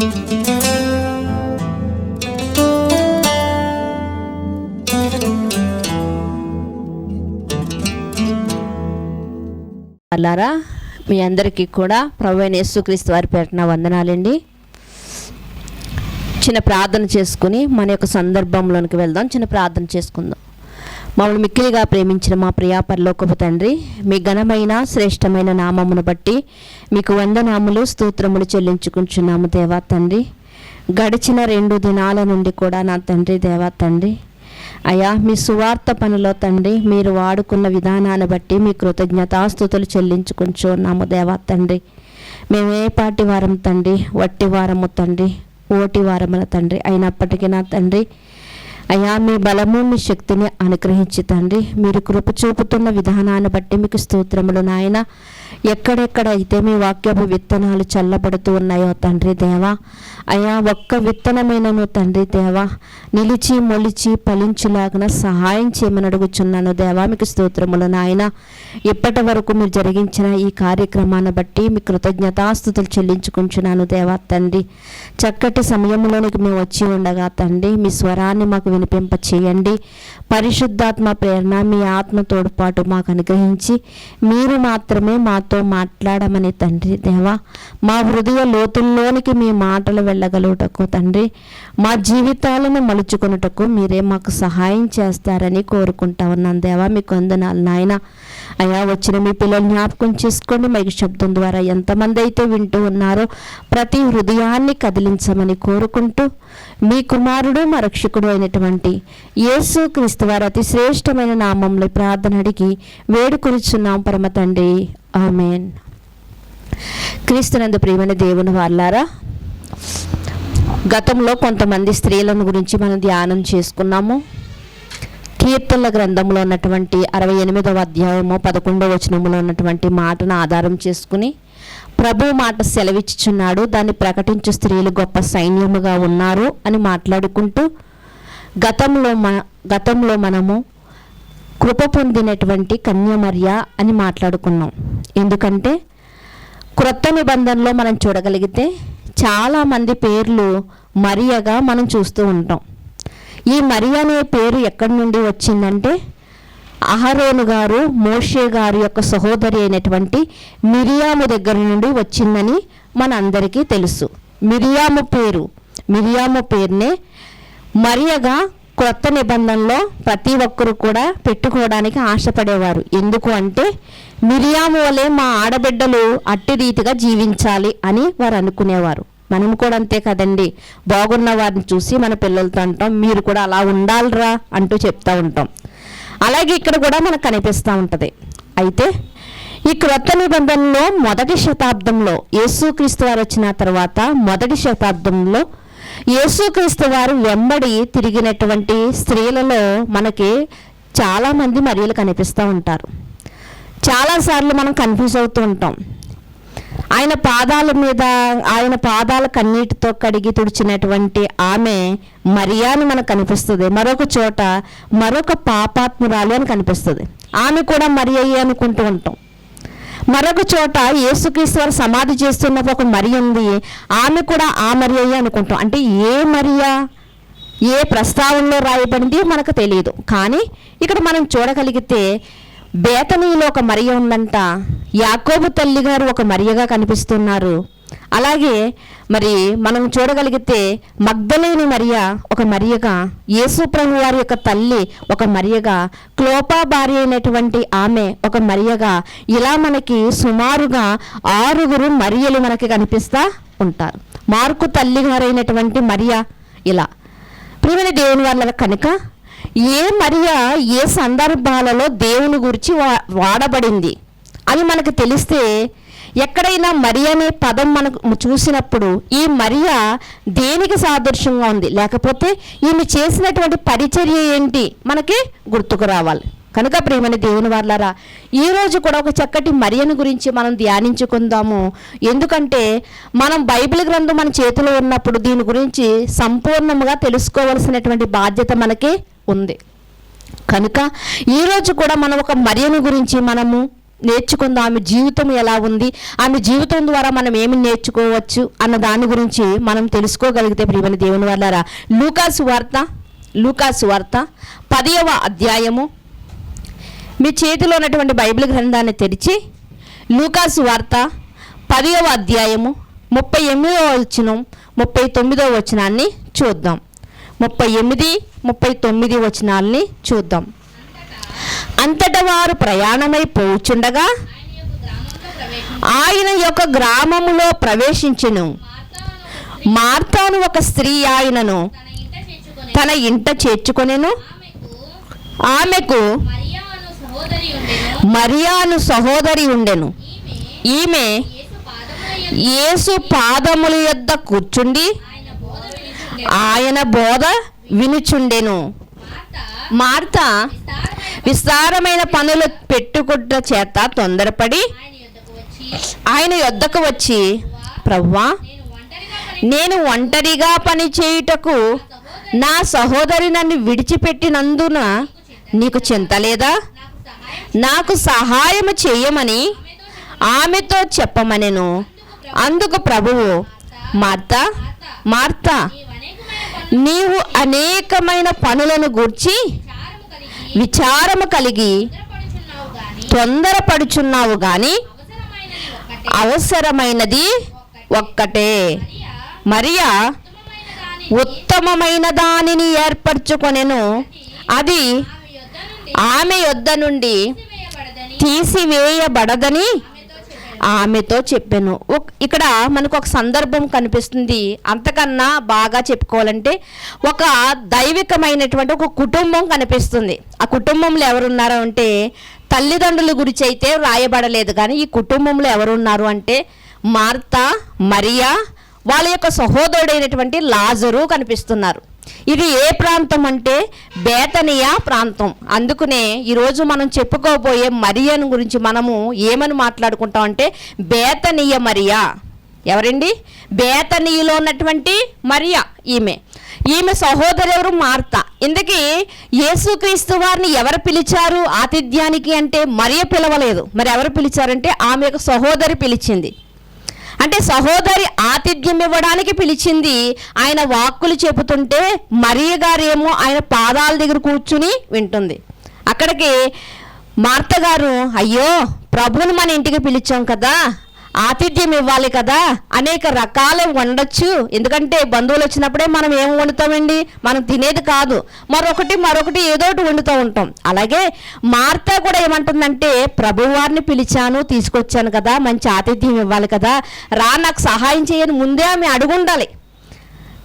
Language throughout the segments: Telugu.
అలారా మీ అందరికీ కూడా ప్రభువైన యేసుక్రీస్తు వారి పేరున వందనాలండి. చిన్న ప్రార్థన చేసుకుని మన యొక్క సందర్భంలోనికి వెళ్దాం. చిన్న ప్రార్థన చేసుకుందాం. మమ్మల్ని మిక్కిలిగా ప్రేమించిన మా ప్రియా పరలోకపు తండ్రి, మీ ఘనమైన శ్రేష్టమైన నామమును బట్టి మీకు వందనాములు స్తోత్రములు చెల్లించుకుంటున్నాము దేవా తండ్రి. గడిచిన 2 దినాల నుండి కూడా నా తండ్రి దేవా తండ్రి అయ్యా, మీ సువార్త పనిలో తండ్రి మీరు వాడుకున్న విధానాన్ని బట్టి మీ కృతజ్ఞతాస్తుతులు చెల్లించుకుంటున్నాము దేవా తండ్రి. మేము ఏ పాటి వారం తండ్రి, వట్టి వారము తండ్రి, ఓటి వారముల తండ్రి అయినప్పటికీ నా తండ్రి అయ్యా, మీ బలము మీ శక్తిని అనుగ్రహించి తండ్రి మీరు కృప చూపుతున్న విధానాన్ని బట్టి మీకు స్తోత్రములు నాయన. ఎక్కడెక్కడైతే మీ వాక్యపు విత్తనాలు చల్లబడుతూ ఉన్నాయో తండ్రి దేవా అయ్యా, ఒక్క విత్తనమైనను తండ్రి దేవా నిలిచి మొలిచి ఫలించులాగిన సహాయం చేయమని అడుగుచున్నాను దేవా. మీకు స్తోత్రములు నాయన. ఇప్పటి వరకు మీరు జరిగించిన ఈ కార్యక్రమాన్ని బట్టి మీ కృతజ్ఞతాస్తుతులు చెల్లించుకుంటున్నాను దేవా తండ్రి. చక్కటి సమయంలోనికి మేము వచ్చి ఉండగా తండ్రి మీ స్వరాన్ని మాకు వినిపింప చేయండి. పరిశుద్ధాత్మ ప్రేరణ మీ ఆత్మ తోడ్పాటు మాకు అనుగ్రహించి మీరు మాత్రమే మాతో మాట్లాడమని తండ్రి దేవా, మా హృదయ లోతుల్లోనికి మీ మాటలు వెళ్ళగలుగుటకు తండ్రి, మా జీవితాలను మలుచుకొనుటకు మీరే మాకు సహాయం చేస్తారని కోరుకుంటా ఉన్నాను దేవా. మీకు వందనాలు నాయన. అయ్యా, వచ్చిన మీ పిల్లలు జ్ఞాపకం చేసుకోండి. మైక్ శబ్దం ద్వారా ఎంతమంది అయితే వింటూ ఉన్నారో ప్రతి హృదయాన్ని కదిలించమని కోరుకుంటూ మీ కుమారుడు మా రక్షకుడు అయినటువంటి యేసుక్రీస్తు వారి అతి శ్రేష్టమైన నామంలో ప్రార్థన అడిగి వేడుకొనిచున్నాం పరమ తండ్రి, ఆమేన్. క్రీస్తునందు ప్రియమైన దేవుని వాళ్ళారా, గతంలో కొంతమంది స్త్రీలను గురించి మనం ధ్యానం చేసుకున్నాము. కీర్తనల గ్రంథంలో ఉన్నటువంటి 68వ అధ్యాయము 11వ వచనంలో ఉన్నటువంటి మాటను ఆధారం చేసుకుని ప్రభు మాట సెలవిచ్చుచున్నాడు, దాన్ని ప్రకటించు స్త్రీలు గొప్ప సైన్యముగా ఉన్నారు అని మాట్లాడుకుంటూ గతంలో మనము కృప పొందినటువంటి కన్యమర్య అని మాట్లాడుకున్నాం. ఎందుకంటే క్రొత్త నిబంధనలో మనం చూడగలిగితే చాలామంది పేర్లు మరియగా మనం చూస్తూ ఉంటాం. ఈ మరియ అనే పేరు ఎక్కడి నుండి వచ్చిందంటే అహరోను గారు మోషే గారు యొక్క సహోదరి అయినటువంటి మిరియాము దగ్గర నుండి వచ్చిందని మనందరికీ తెలుసు. మిరియాము పేరునే మరియగా కొత్త నిబంధనలో ప్రతి ఒక్కరు కూడా పెట్టుకోవడానికి ఆశపడేవారు. ఎందుకు అంటే మిరియాము వలె మా ఆడబిడ్డలు అట్టి రీతిగా జీవించాలి అని వారు అనుకునేవారు. మనం కూడా అంతే కదండి, బాగున్న వారిని చూసి మన పిల్లలతో అంటాం మీరు కూడా అలా ఉండాలిరా అంటూ చెప్తూ ఉంటాం. అలాగే ఇక్కడ కూడా మనకు కనిపిస్తూ ఉంటుంది. అయితే ఈ క్రొత్త నిబంధనలో మొదటి శతాబ్దంలో యేసుక్రీస్తు వారు వచ్చిన తర్వాత మొదటి శతాబ్దంలో యేసుక్రీస్తు వారు వెంబడి తిరిగినటువంటి స్త్రీలలో మనకి చాలామంది మరియలు కనిపిస్తూ ఉంటారు. చాలాసార్లు మనం కన్ఫ్యూజ్ అవుతూ ఉంటాం. ఆయన పాదాల కన్నీటితో కడిగి తుడిచినటువంటి ఆమె మరియా అని మనకు కనిపిస్తుంది. మరొక చోట మరొక పాపాత్మురాలు అని కనిపిస్తుంది. ఆమె కూడా మరియయ్య అనుకుంటూ ఉంటాం. మరొక చోట యేసుక్రీస్తు వారు సమాధి చేస్తున్నప్పుడు ఒక మరి ఉంది, ఆమె కూడా ఆ మరియయ్య అనుకుంటాం. అంటే ఏ మరియా, ఏ ప్రస్తావనలో రాయబడింది మనకు తెలియదు. కానీ ఇక్కడ మనం చూడగలిగితే బేతనీలో ఒక మరియ ఉందంట, యాకోబు తల్లి గారు ఒక మరియగా కనిపిస్తున్నారు. అలాగే మరి మనం చూడగలిగితే మగ్దలేని మరియ ఒక మరియగా, యేసు ప్రభు వారి యొక్క తల్లి ఒక మరియగా, క్లోపా భార్య అయినటువంటి ఆమె ఒక మరియగా, ఇలా మనకి సుమారుగా 6 మరియలు మనకి కనిపిస్తూ ఉంటారు. మార్కు తల్లి గారైనటువంటి మరియ, ఇలా ప్రియమైన దేవుని వాళ్ళ కనుక ఏ మరియా ఏ సందర్భాలలో దేవుని గురించి వాడబడింది అని మనకు తెలిస్తే, ఎక్కడైనా మరియ అనే పదం మనకు చూసినప్పుడు ఈ మరియా దేనికి సాదృశ్యంగా ఉంది, లేకపోతే ఈమె చేసినటువంటి పరిచర్య ఏంటి మనకి గుర్తుకు రావాలి. కనుక ప్రియమైన దేవుని వాళ్ళారా, ఈరోజు కూడా ఒక చక్కటి మరియను గురించి మనం ధ్యానించుకుందాము. ఎందుకంటే మనం బైబిల్ గ్రంథం మన చేతిలో ఉన్నప్పుడు దీని గురించి సంపూర్ణంగా తెలుసుకోవాల్సినటువంటి బాధ్యత మనకి ఉంది. కనుక ఈరోజు కూడా మనం ఒక మరియను గురించి మనము నేర్చుకుందాం. ఆమె జీవితం ఎలా ఉంది, ఆమె జీవితం ద్వారా మనం ఏమి నేర్చుకోవచ్చు అన్న దాని గురించి మనం తెలుసుకోగలిగితే ప్రియమైన దేవుని వాళ్ళారా, లూకాసు వార్త 10వ అధ్యాయము, మీ చేతిలో ఉన్నటువంటి బైబిల్ గ్రంథాన్ని తెరిచి లూకాసు వార్త 10వ అధ్యాయము 38వ వచనం 39వ వచనాన్ని చూద్దాం. 38, 39 వచనాల్ని చూద్దాం. అంతటా వారు ప్రయాణమై పోవుచుండగా ఆయన యొక్క గ్రామములో ప్రవేశించెను. మార్తాను ఒక స్త్రీ ఆయనను తన ఇంట చేర్చుకొనెను. ఆమెకు మరియాను సహోదరి ఉండెను. ఈమె యేసు పాదముల యొద్ద కూర్చుండి ఆయన బోధ వినుచుండెను. మార్త విస్తారమైన పనులు పెట్టుకుట చేత తొందరపడి ఆయన యొద్దకు వచ్చి, ప్రభువా, నేను ఒంటరిగా పని చేయుటకు నా సహోదరి నన్ను విడిచిపెట్టినందున నీకు చింత లేదా? నాకు సహాయము చేయమని ఆమెతో చెప్పమనెను. అందుకు ప్రభువు, మార్తా, నీవు అనేకమైన పనులను గూర్చి విచారము కలిగి తొందరపడుచున్నావు గాని అవసరమైనది ఒక్కటే. మరియా ఉత్తమమైన దానిని ఏర్పరచుకొనెను, అది ఆమె యొద్ద నుండి తీసివేయబడదని ఆమెతో చెప్పాను. ఇక్కడ మనకు ఒక సందర్భం కనిపిస్తుంది. అంతకన్నా బాగా చెప్పుకోవాలంటే ఒక దైవికమైనటువంటి ఒక కుటుంబం కనిపిస్తుంది. ఆ కుటుంబంలో ఎవరున్నారు అంటే, తల్లిదండ్రుల గురించి అయితే రాయబడలేదు, కానీ ఈ కుటుంబంలో ఎవరున్నారు అంటే మార్తా, మరియా, వాళ్ళ యొక్క సహోదరుడైనటువంటి లాజరు కనిపిస్తున్నారు. ఇది ఏ ప్రాంతం అంటే బేతనియా ప్రాంతం. అందుకనే ఈరోజు మనం చెప్పుకోబోయే మరియను గురించి మనము ఏమని మాట్లాడుకుంటాం అంటే బేతనియ మరియా. ఎవరండి? బేతనీయులో ఉన్నటువంటి మరియా. ఈమె సహోదరు ఎవరు? మార్త. ఇందుకీ యేసుక్రీస్తు వారిని ఎవరు పిలిచారు ఆతిథ్యానికి అంటే మరియ పిలవలేదు. మరి ఎవరు పిలిచారంటే ఆమె యొక్క సహోదరి పిలిచింది. అంటే సహోదరి ఆతిథ్యం ఇవ్వడానికి పిలిచింది. ఆయన వాక్కులు చెబుతుంటే మరియ గారేమో ఆయన పాదాల దగ్గర కూర్చుని వింటుంది. అక్కడికి మార్త గారు, అయ్యో, ప్రభువుని మన ఇంటికి పిలిచాం కదా, ఆతిథ్యం ఇవ్వాలి కదా, అనేక రకాలు వండొచ్చు. ఎందుకంటే బంధువులు వచ్చినప్పుడే మనం ఏం వండుతామండి, మనం తినేది కాదు, మరొకటి ఏదోటి వండుతూ ఉంటాం. అలాగే మార్త కూడా ఏమంటుందంటే, ప్రభువారిని పిలిచాను, తీసుకొచ్చాను కదా, మంచి ఆతిథ్యం ఇవ్వాలి కదా, రా, నాకు సహాయం చేయని ముందే ఆమె అడుగుండాలి.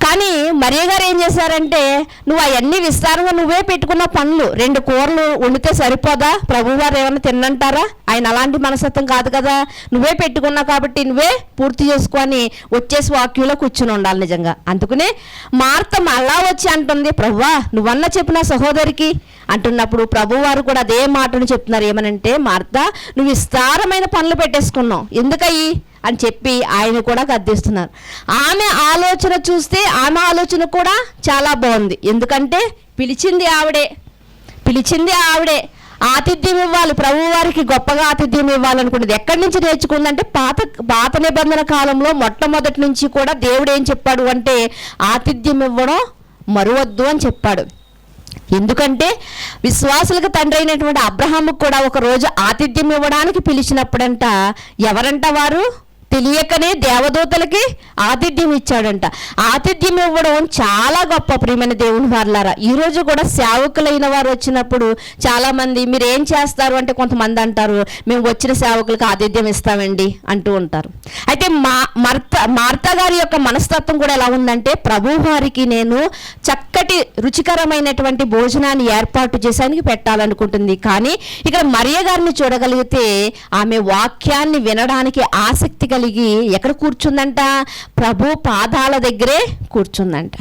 కానీ మరియ గారు ఏం చేశారంటే, నువ్వు అవన్నీ విస్తారంగా నువ్వే పెట్టుకున్న పనులు, 2 కూరలు వండితే సరిపోదా, ప్రభువారు ఏమన్నా తిన్నంటారా? ఆయన అలాంటి మనస్తత్వం కాదు కదా, నువ్వే పెట్టుకున్నావు కాబట్టి నువ్వే పూర్తి చేసుకొని వచ్చేసి వాక్యంలో కూర్చుని ఉండాలి నిజంగా. అందుకనే మార్త మళ్ళా వచ్చి అంటుంది, ప్రభువా, నువ్వన్నా చెప్పిన సహోదరికి అంటున్నప్పుడు ప్రభువారు కూడా అదే మాటను చెప్తున్నారు. ఏమనంటే, మార్త, నువ్వు విస్తారమైన పనులు పెట్టేసుకున్నావు, ఎందుకయ్యి అని చెప్పి ఆయన కూడా గద్దిస్తున్నారు. ఆమె ఆలోచన చూస్తే ఆమె ఆలోచన కూడా చాలా బాగుంది. ఎందుకంటే పిలిచింది ఆవిడే, ఆతిథ్యం ఇవ్వాలి, ప్రభు వారికి గొప్పగా ఆతిథ్యం ఇవ్వాలనుకున్నది. ఎక్కడి నుంచి నేర్చుకుందంటే పాత నిబంధన కాలంలో మొట్టమొదటి నుంచి కూడా దేవుడు ఏం చెప్పాడు అంటే, ఆతిథ్యం ఇవ్వడం మరువద్దు అని చెప్పాడు. ఎందుకంటే విశ్వాసులకు తండ్రి అయినటువంటి అబ్రహాముకు కూడా ఒక రోజు ఆతిథ్యం ఇవ్వడానికి పిలిచినప్పుడంట, ఎవరంట వారు తెలియకనే దేవదూతలకి ఆతిథ్యం ఇచ్చాడంట. ఆతిథ్యం ఇవ్వడం చాలా గొప్ప ప్రియమైన దేవుని వారలారా. ఈరోజు కూడా సేవకులైన వారు వచ్చినప్పుడు చాలామంది మీరు ఏం చేస్తారు అంటే, కొంతమంది అంటారు, మేము వచ్చిన సేవకులకు ఆతిథ్యం ఇస్తామండి అంటూ ఉంటారు. అయితే మార్త గారి యొక్క మనస్తత్వం కూడా ఎలా ఉందంటే, ప్రభు వారికి నేను చక్కటి రుచికరమైనటువంటి భోజనాన్ని ఏర్పాటు చేసానికి పెట్టాలనుకుంటుంది. కానీ ఇక్కడ మరియ గారిని చూడగలిగితే ఆమె వాక్యాన్ని వినడానికి ఆసక్తి కలిగి ఎక్కడ కూర్చుందంట? ప్రభు పాదాల దగ్గరే కూర్చుందంట.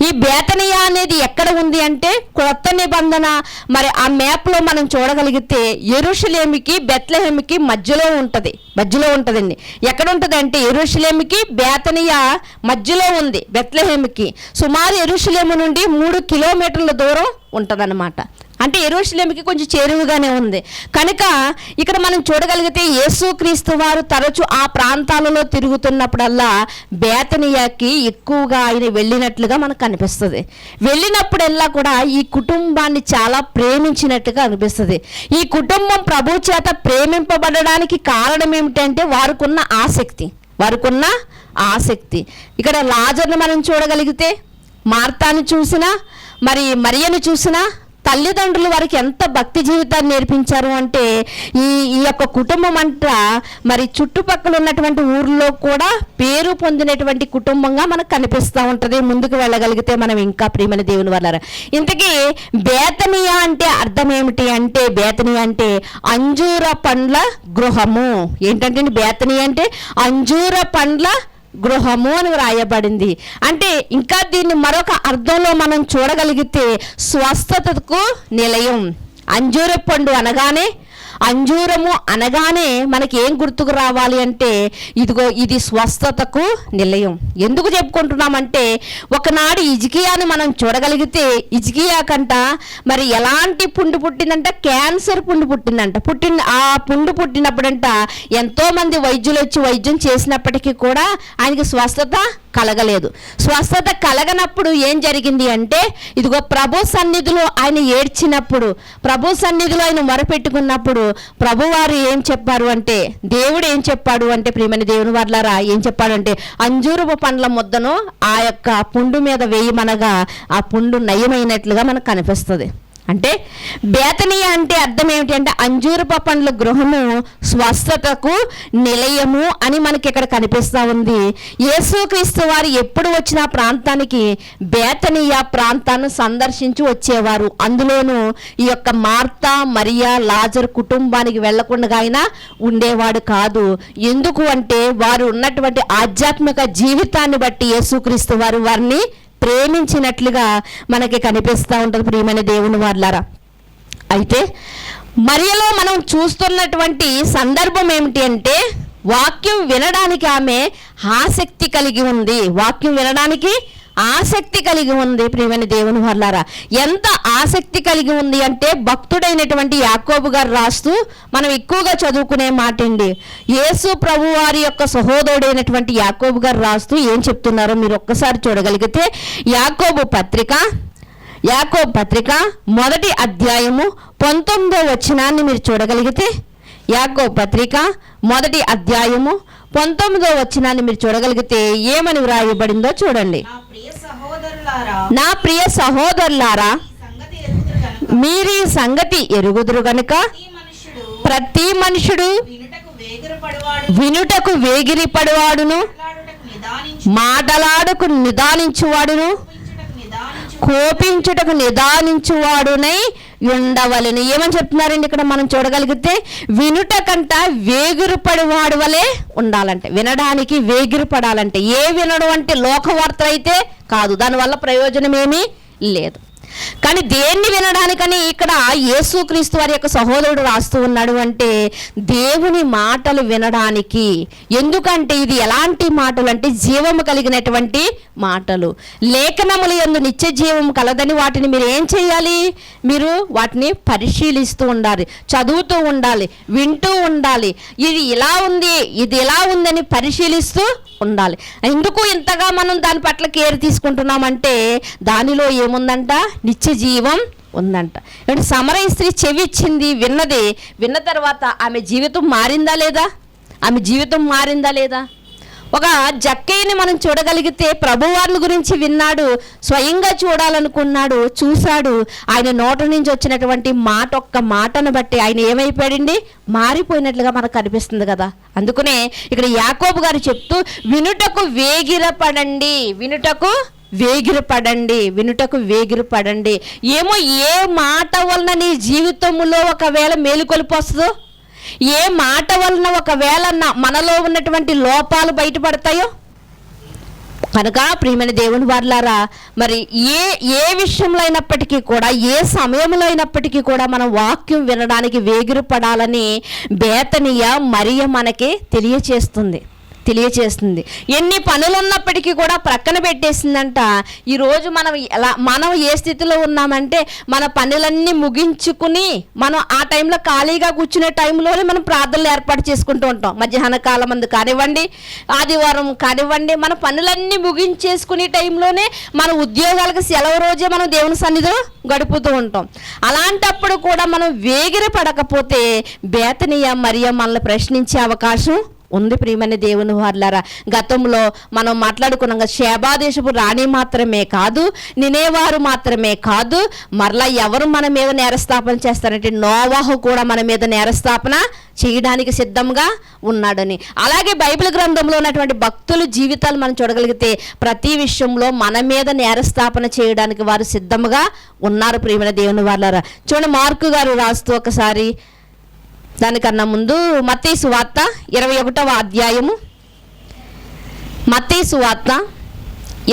ఈ బేతనియా అనేది ఎక్కడ ఉంది అంటే కొత్త నిబంధన మరి ఆ మ్యాప్లో మనం చూడగలిగితే యెరూషలేముకి బెత్లెహేముకి మధ్యలో ఉంటుందండి. ఎక్కడ ఉంటుంది అంటే యెరూషలేముకి బేతనియా మధ్యలో ఉంది. బెత్లెహేముకి సుమారు యెరూషలేము నుండి 3 కిలోమీటర్ల దూరం ఉంటుందన్నమాట. అంటే యెరూషలేముకి కొంచెం చేరువగానే ఉంది. కనుక ఇక్కడ మనం చూడగలిగితే యేసుక్రీస్తు వారు తరచు ఆ ప్రాంతాలలో తిరుగుతున్నప్పుడల్లా బేతనియాకి ఎక్కువగా ఆయన వెళ్ళినట్లుగా మనకు కనిపిస్తుంది. వెళ్ళినప్పుడల్లా కూడా ఈ కుటుంబాన్ని చాలా ప్రేమించినట్టుగా అనిపిస్తుంది. ఈ కుటుంబం ప్రభు చేత ప్రేమింపబడడానికి కారణం ఏమిటంటే వారికున్న ఆసక్తి. ఇక్కడ లాజర్ను మనం చూడగలిగితే, మార్తాను చూసినా, మరియను చూసినా, తల్లిదండ్రులు వారికి ఎంత భక్తి జీవితాన్ని నేర్పించారు అంటే ఈ యొక్క కుటుంబం అంతా చుట్టుపక్కల ఉన్నటువంటి ఊర్లో కూడా పేరు పొందినటువంటి కుటుంబంగా మనకు కనిపిస్తూ ఉంటుంది. ముందుకు వెళ్ళగలిగితే మనం ఇంకా ప్రియమైన దేవుని వల్ల. ఇంతకీ బేతనియా అంటే అర్థం ఏమిటి అంటే, బేతనియా అంటే అంజూర పండ్ల గృహము. ఏంటంటే బేతనియా అంటే అంజూర పండ్ల గృహము అని వ్రాయబడింది. అంటే ఇంకా దీన్ని మరొక అర్థంలో మనం చూడగలిగితే స్వస్థతకు నిలయం. అంజూరము అనగానే మనకి ఏం గుర్తుకు రావాలి అంటే, ఇదిగో ఇది స్వస్థతకు నిలయం. ఎందుకు చెప్పుకుంటున్నామంటే, ఒకనాడు హిజ్కియాని మనం చూడగలిగితే హిజ్కియా కంట ఎలాంటి పుండు పుట్టిందంట, క్యాన్సర్ పుండు పుట్టిందంట. ఆ పుండు పుట్టినప్పుడంట ఎంతోమంది వైద్యులు వచ్చి వైద్యం చేసినప్పటికీ కూడా ఆయనకి స్వస్థత కలగలేదు. స్వస్థత కలగనప్పుడు ఏం జరిగింది అంటే, ఇదిగో ప్రభు సన్నిధిలో ఆయన ఏడ్చినప్పుడు, ప్రభు సన్నిధిలో ఆయన మొరపెట్టుకున్నప్పుడు ప్రభువారు ఏం చెప్పారు అంటే, దేవుడు ఏం చెప్పాడు అంటే, ప్రియమైన దేవుని వారలారా, ఏం చెప్పాడు అంటే, అంజూరపు పండ్ల ముద్దను ఆ యొక్క పుండు మీద వేయమనగా ఆ పుండు నయమైనట్లుగా మనకు కనిపిస్తుంది. అంటే బేతనియా అంటే అర్థం ఏమిటి అంటే అంజూరపు పండ్ల గృహము, స్వస్థతకు నిలయము అని మనకి ఇక్కడ కనిపిస్తూ ఉంది. యేసుక్రీస్తు వారు ఎప్పుడు వచ్చిన ప్రాంతానికి బేతనియా ప్రాంతాన్ని సందర్శించి వచ్చేవారు. అందులోనూ ఈ యొక్క మార్తా, మరియా, లాజరు కుటుంబానికి వెళ్లకుండా ఆయన ఉండేవాడు కాదు. ఎందుకు అంటే వారు ఉన్నటువంటి ఆధ్యాత్మిక జీవితాన్ని బట్టి యేసుక్రీస్తు వారు వారిని ప్రేమించినట్లుగా మనకి కనిపిస్తూ ఉంటుంది ప్రియమైన దేవుని వారలారా. అయితే మరియలో మనం చూస్తున్నటువంటి సందర్భం ఏమిటి అంటే, వాక్యం వినడానికి ఆమె ఆసక్తి కలిగి ఉంది. ప్రియమైన దేవుని వారలారా, ఎంత ఆసక్తి కలిగి ఉంది అంటే, భక్తుడైనటువంటి యాకోబు గారు రాస్తూ మనం ఎక్కువగా చదువుకునే మాట అండి. యేసు ప్రభు వారి యొక్క సహోదరుడైనటువంటి యాకోబు గారు రాస్తూ ఏం చెప్తున్నారో మీరు ఒక్కసారి చూడగలిగితే, యాకోబు పత్రిక 1వ అధ్యాయము 19వ వచనాన్ని మీరు చూడగలిగితే, యాకోబు పత్రిక 1వ అధ్యాయము 19వ వచనాన్ని మీరు చూడగలిగితే ఏమని వ్రాయబడిందో చూడండి. నా ప్రియ సహోదరులారా, మీరు ఈ సంగతి ఎరుగుదురు గనుక ప్రతి మనుషుడు వినుటకు వేగిరపడువాడును, మాటలాడుకు నిదానించువాడును, కోపించుటకు నిదానించువాడునై ఉండవలను. ఏమని చెప్తున్నారండి ఇక్కడ మనం చూడగలిగితే, వినుట కంట వేగిరపడివాడు వలె ఉండాలంటే, వినడానికి వేగిరపడాలంటే. ఏ వినడం అంటే లోకవార్త అయితే కాదు, దానివల్ల ప్రయోజనం ఏమీ లేదు. కానీ దేన్ని వినడానికని ఇక్కడ యేసుక్రీస్తు వారి యొక్క సహోదరుడు రాస్తూ ఉన్నాడు అంటే, దేవుని మాటలు వినడానికి. ఎందుకంటే ఇది ఎలాంటి మాటలు అంటే జీవము కలిగినటువంటి మాటలు. లేఖనముల యందు నిత్య జీవం కలదని వాటిని మీరు ఏం చేయాలి? మీరు వాటిని పరిశీలిస్తూ ఉండాలి, చదువుతూ ఉండాలి, వింటూ ఉండాలి. ఇది ఇలా ఉంది, ఇది ఎలా ఉందని పరిశీలిస్తూ ఉండాలి. ఎందుకు ఇంతగా మనం దాని పట్ల కేర్ తీసుకుంటున్నామంటే, దానిలో ఏముందంట? నిత్య జీవం ఉందంట. అంటే సమరయ స్త్రీ చెవి ఇచ్చింది, విన్న తర్వాత ఆమె జీవితం మారిందా లేదా? ఒక జక్కయ్యని మనం చూడగలిగితే, ప్రభువారిని గురించి విన్నాడు, స్వయంగా చూడాలనుకున్నాడు, చూశాడు. ఆయన నోట నుంచి వచ్చినటువంటి ఒక్క మాటను బట్టి ఆయన ఏమైపోయాడండి? మారిపోయినట్లుగా మనకు కనిపిస్తుంది కదా. అందుకనే ఇక్కడ యాకోబు గారు చెప్తూ, వినుటకు వేగిరపడండి. ఏమో ఏ మాట వలన నీ జీవితంలో ఒకవేళ మేలుకొలుపు వస్తుందో, ఏ మాట వలన ఒకవేళ మనలో ఉన్నటువంటి లోపాలు బయటపడతాయో. కనుక ప్రియమైన దేవుని వారలారా, మరి ఏ విషయంలో అయినప్పటికీ కూడా, ఏ సమయంలో అయినప్పటికీ కూడా మనం వాక్యం వినడానికి వేగిరపడాలని బేతనియా మరియ మనకి తెలియచేస్తుంది. తెలియచేస్తుంది. ఎన్ని పనులు ఉన్నప్పటికీ కూడా ప్రక్కన పెట్టేసిందంట. ఈరోజు మనం ఏ స్థితిలో ఉన్నామంటే మన పనులన్నీ ముగించుకుని మనం ఆ టైంలో ఖాళీగా కూర్చునే టైంలోనే మనం ప్రార్థనలు ఏర్పాటు చేసుకుంటూ ఉంటాం. మధ్యాహ్న కాలం మందు కానివ్వండి, ఆదివారం కానివ్వండి, మన పనులన్నీ ముగించేసుకునే టైంలోనే మన ఉద్యోగాలకు సెలవు రోజే మనం దేవుని సన్నిధిలో గడుపుతూ ఉంటాం. అలాంటప్పుడు కూడా మనం వేగిరి పడకపోతే బేతనీయ మరియ మనల్ని ప్రశ్నించే అవకాశం ఉంది. ప్రియమైన దేవుని వారలారా, గతంలో మనం మాట్లాడుకున్నాం, షేబా దేశపు రాణి మాత్రమే కాదు, నినేవారు మాత్రమే కాదు, మరలా ఎవరు మన మీద నేరస్థాపన చేస్తారంటే నోవాహు కూడా మన మీద నేరస్థాపన చేయడానికి సిద్ధంగా ఉన్నాడని. అలాగే బైబిల్ గ్రంథంలో ఉన్నటువంటి భక్తుల జీవితాలు మనం చూడగలిగితే ప్రతి విషయంలో మన మీద నేరస్థాపన చేయడానికి వారు సిద్ధంగా ఉన్నారు. ప్రియమైన దేవుని వారలారా, చూడండి మార్కు గారు రాస్తూ ఒకసారి, దానికన్నా ముందు మత్తయి సువార్త 21వ అధ్యాయము, మత్తయి సువార్త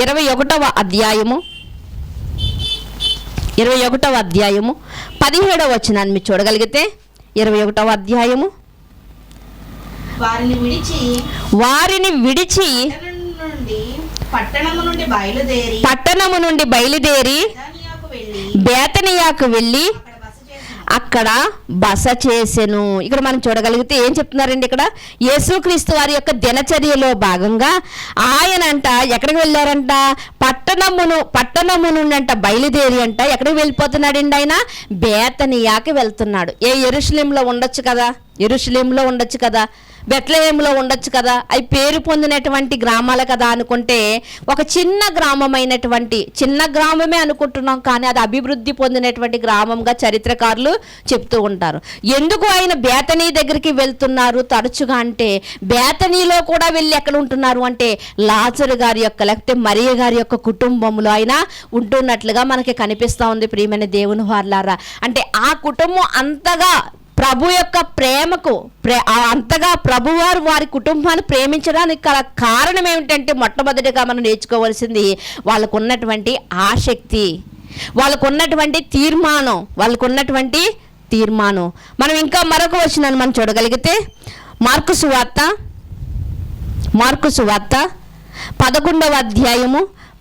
21వ అధ్యాయము 17వ వచనాన్ని మీరు చూడగలిగితే 21వ అధ్యాయము, వారిని విడిచి పట్టణము నుండి బయలుదేరి బేతనియాకు వెళ్ళి అక్కడ బస చేసెను. ఇక్కడ మనం చూడగలిగితే ఏం చెప్తున్నారండి, ఇక్కడ యేసుక్రీస్తు వారి యొక్క దినచర్యలో భాగంగా ఆయన అంట ఎక్కడికి వెళ్ళారంట, పట్టణము నుండి అంట బయలుదేరి అంట ఎక్కడికి వెళ్ళిపోతున్నాడండి, ఆయన బేతనియాకి వెళ్తున్నాడు. యెరూషలేములో ఉండొచ్చు కదా, బెత్లెహేములో ఉండొచ్చు కదా, అవి పేరు పొందినటువంటి గ్రామాలు కదా అనుకుంటే ఒక చిన్న గ్రామమే అనుకుంటున్నాం, కానీ అది అభివృద్ధి పొందినటువంటి గ్రామంగా చరిత్రకారులు చెప్తూ ఉంటారు. ఎందుకు ఆయన బేతనీ దగ్గరికి వెళ్తున్నారు తరచుగా అంటే, బేతనీలో కూడా వెళ్ళి ఎక్కడ ఉంటున్నారు అంటే లాజరు గారి యొక్క లేకపోతే మరియ గారి యొక్క కుటుంబంలో ఆయన ఉంటున్నట్లుగా మనకి కనిపిస్తూ ఉంది. ప్రియమైన దేవుని వారలారా, అంటే ఆ కుటుంబం అంతగా ప్రభు యొక్క ప్రేమకు అంతగా ప్రభువారు వారి కుటుంబాన్ని ప్రేమించడానికి కారణం ఏమిటంటే, మొట్టమొదటిగా మనం నేర్చుకోవాల్సింది వాళ్ళకు ఉన్నటువంటి ఆసక్తి, వాళ్ళకు ఉన్నటువంటి తీర్మానం. మనం ఇంకా మరొక వచనాన్ని మనం చూడగలిగితే మార్కు సువార్త 11వ అధ్యాయము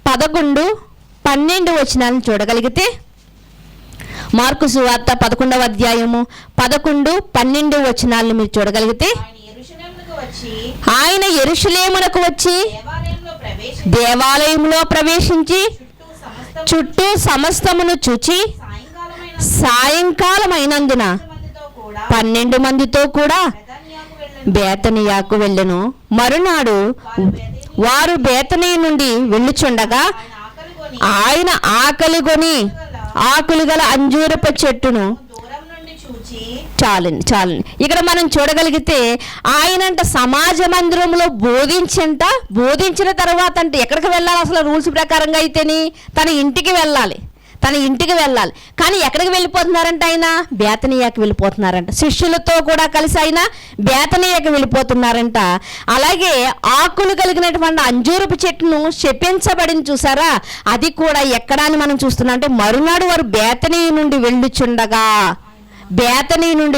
11-12 వచనాలను చూడగలిగితే, మార్కు సువార్త 11వ అధ్యాయము 11-12 వచనాలను మీరు చూడగలిగితే, ఆయన యెరూషలేమునకు వచ్చి దేవాలయంలో ప్రవేశించి చుట్టూ సమస్తమును చూచి సాయంకాలమైనందున 12 మందితో కూడా బేతనియాకు వెళ్ళెను. మరునాడు వారు బేతనీ నుండి వెళ్ళుచుండగా ఆయన ఆకులు గల అంజూరపు చెట్టును చాలండి ఇక్కడ మనం చూడగలిగితే ఆయనంట సమాజ మందిరంలో బోధించిన తర్వాత అంటే ఎక్కడికి వెళ్ళాలి అసలు రూల్స్ ప్రకారంగా అయితేని తన ఇంటికి వెళ్ళాలి. కానీ ఎక్కడికి వెళ్ళిపోతున్నారంట, ఆయన బేతనియాకి వెళ్ళిపోతున్నారంట. శిష్యులతో కూడా కలిసి ఆయన బేతనియాకి వెళ్ళిపోతున్నారంట. అలాగే ఆకులు కలిగినటువంటి అంజూరపు చెట్టును శపించబడింది చూసారా, అది కూడా ఎక్కడ అని మనం చూస్తున్నాం అంటే మరునాడు వారు బేతనీ నుండి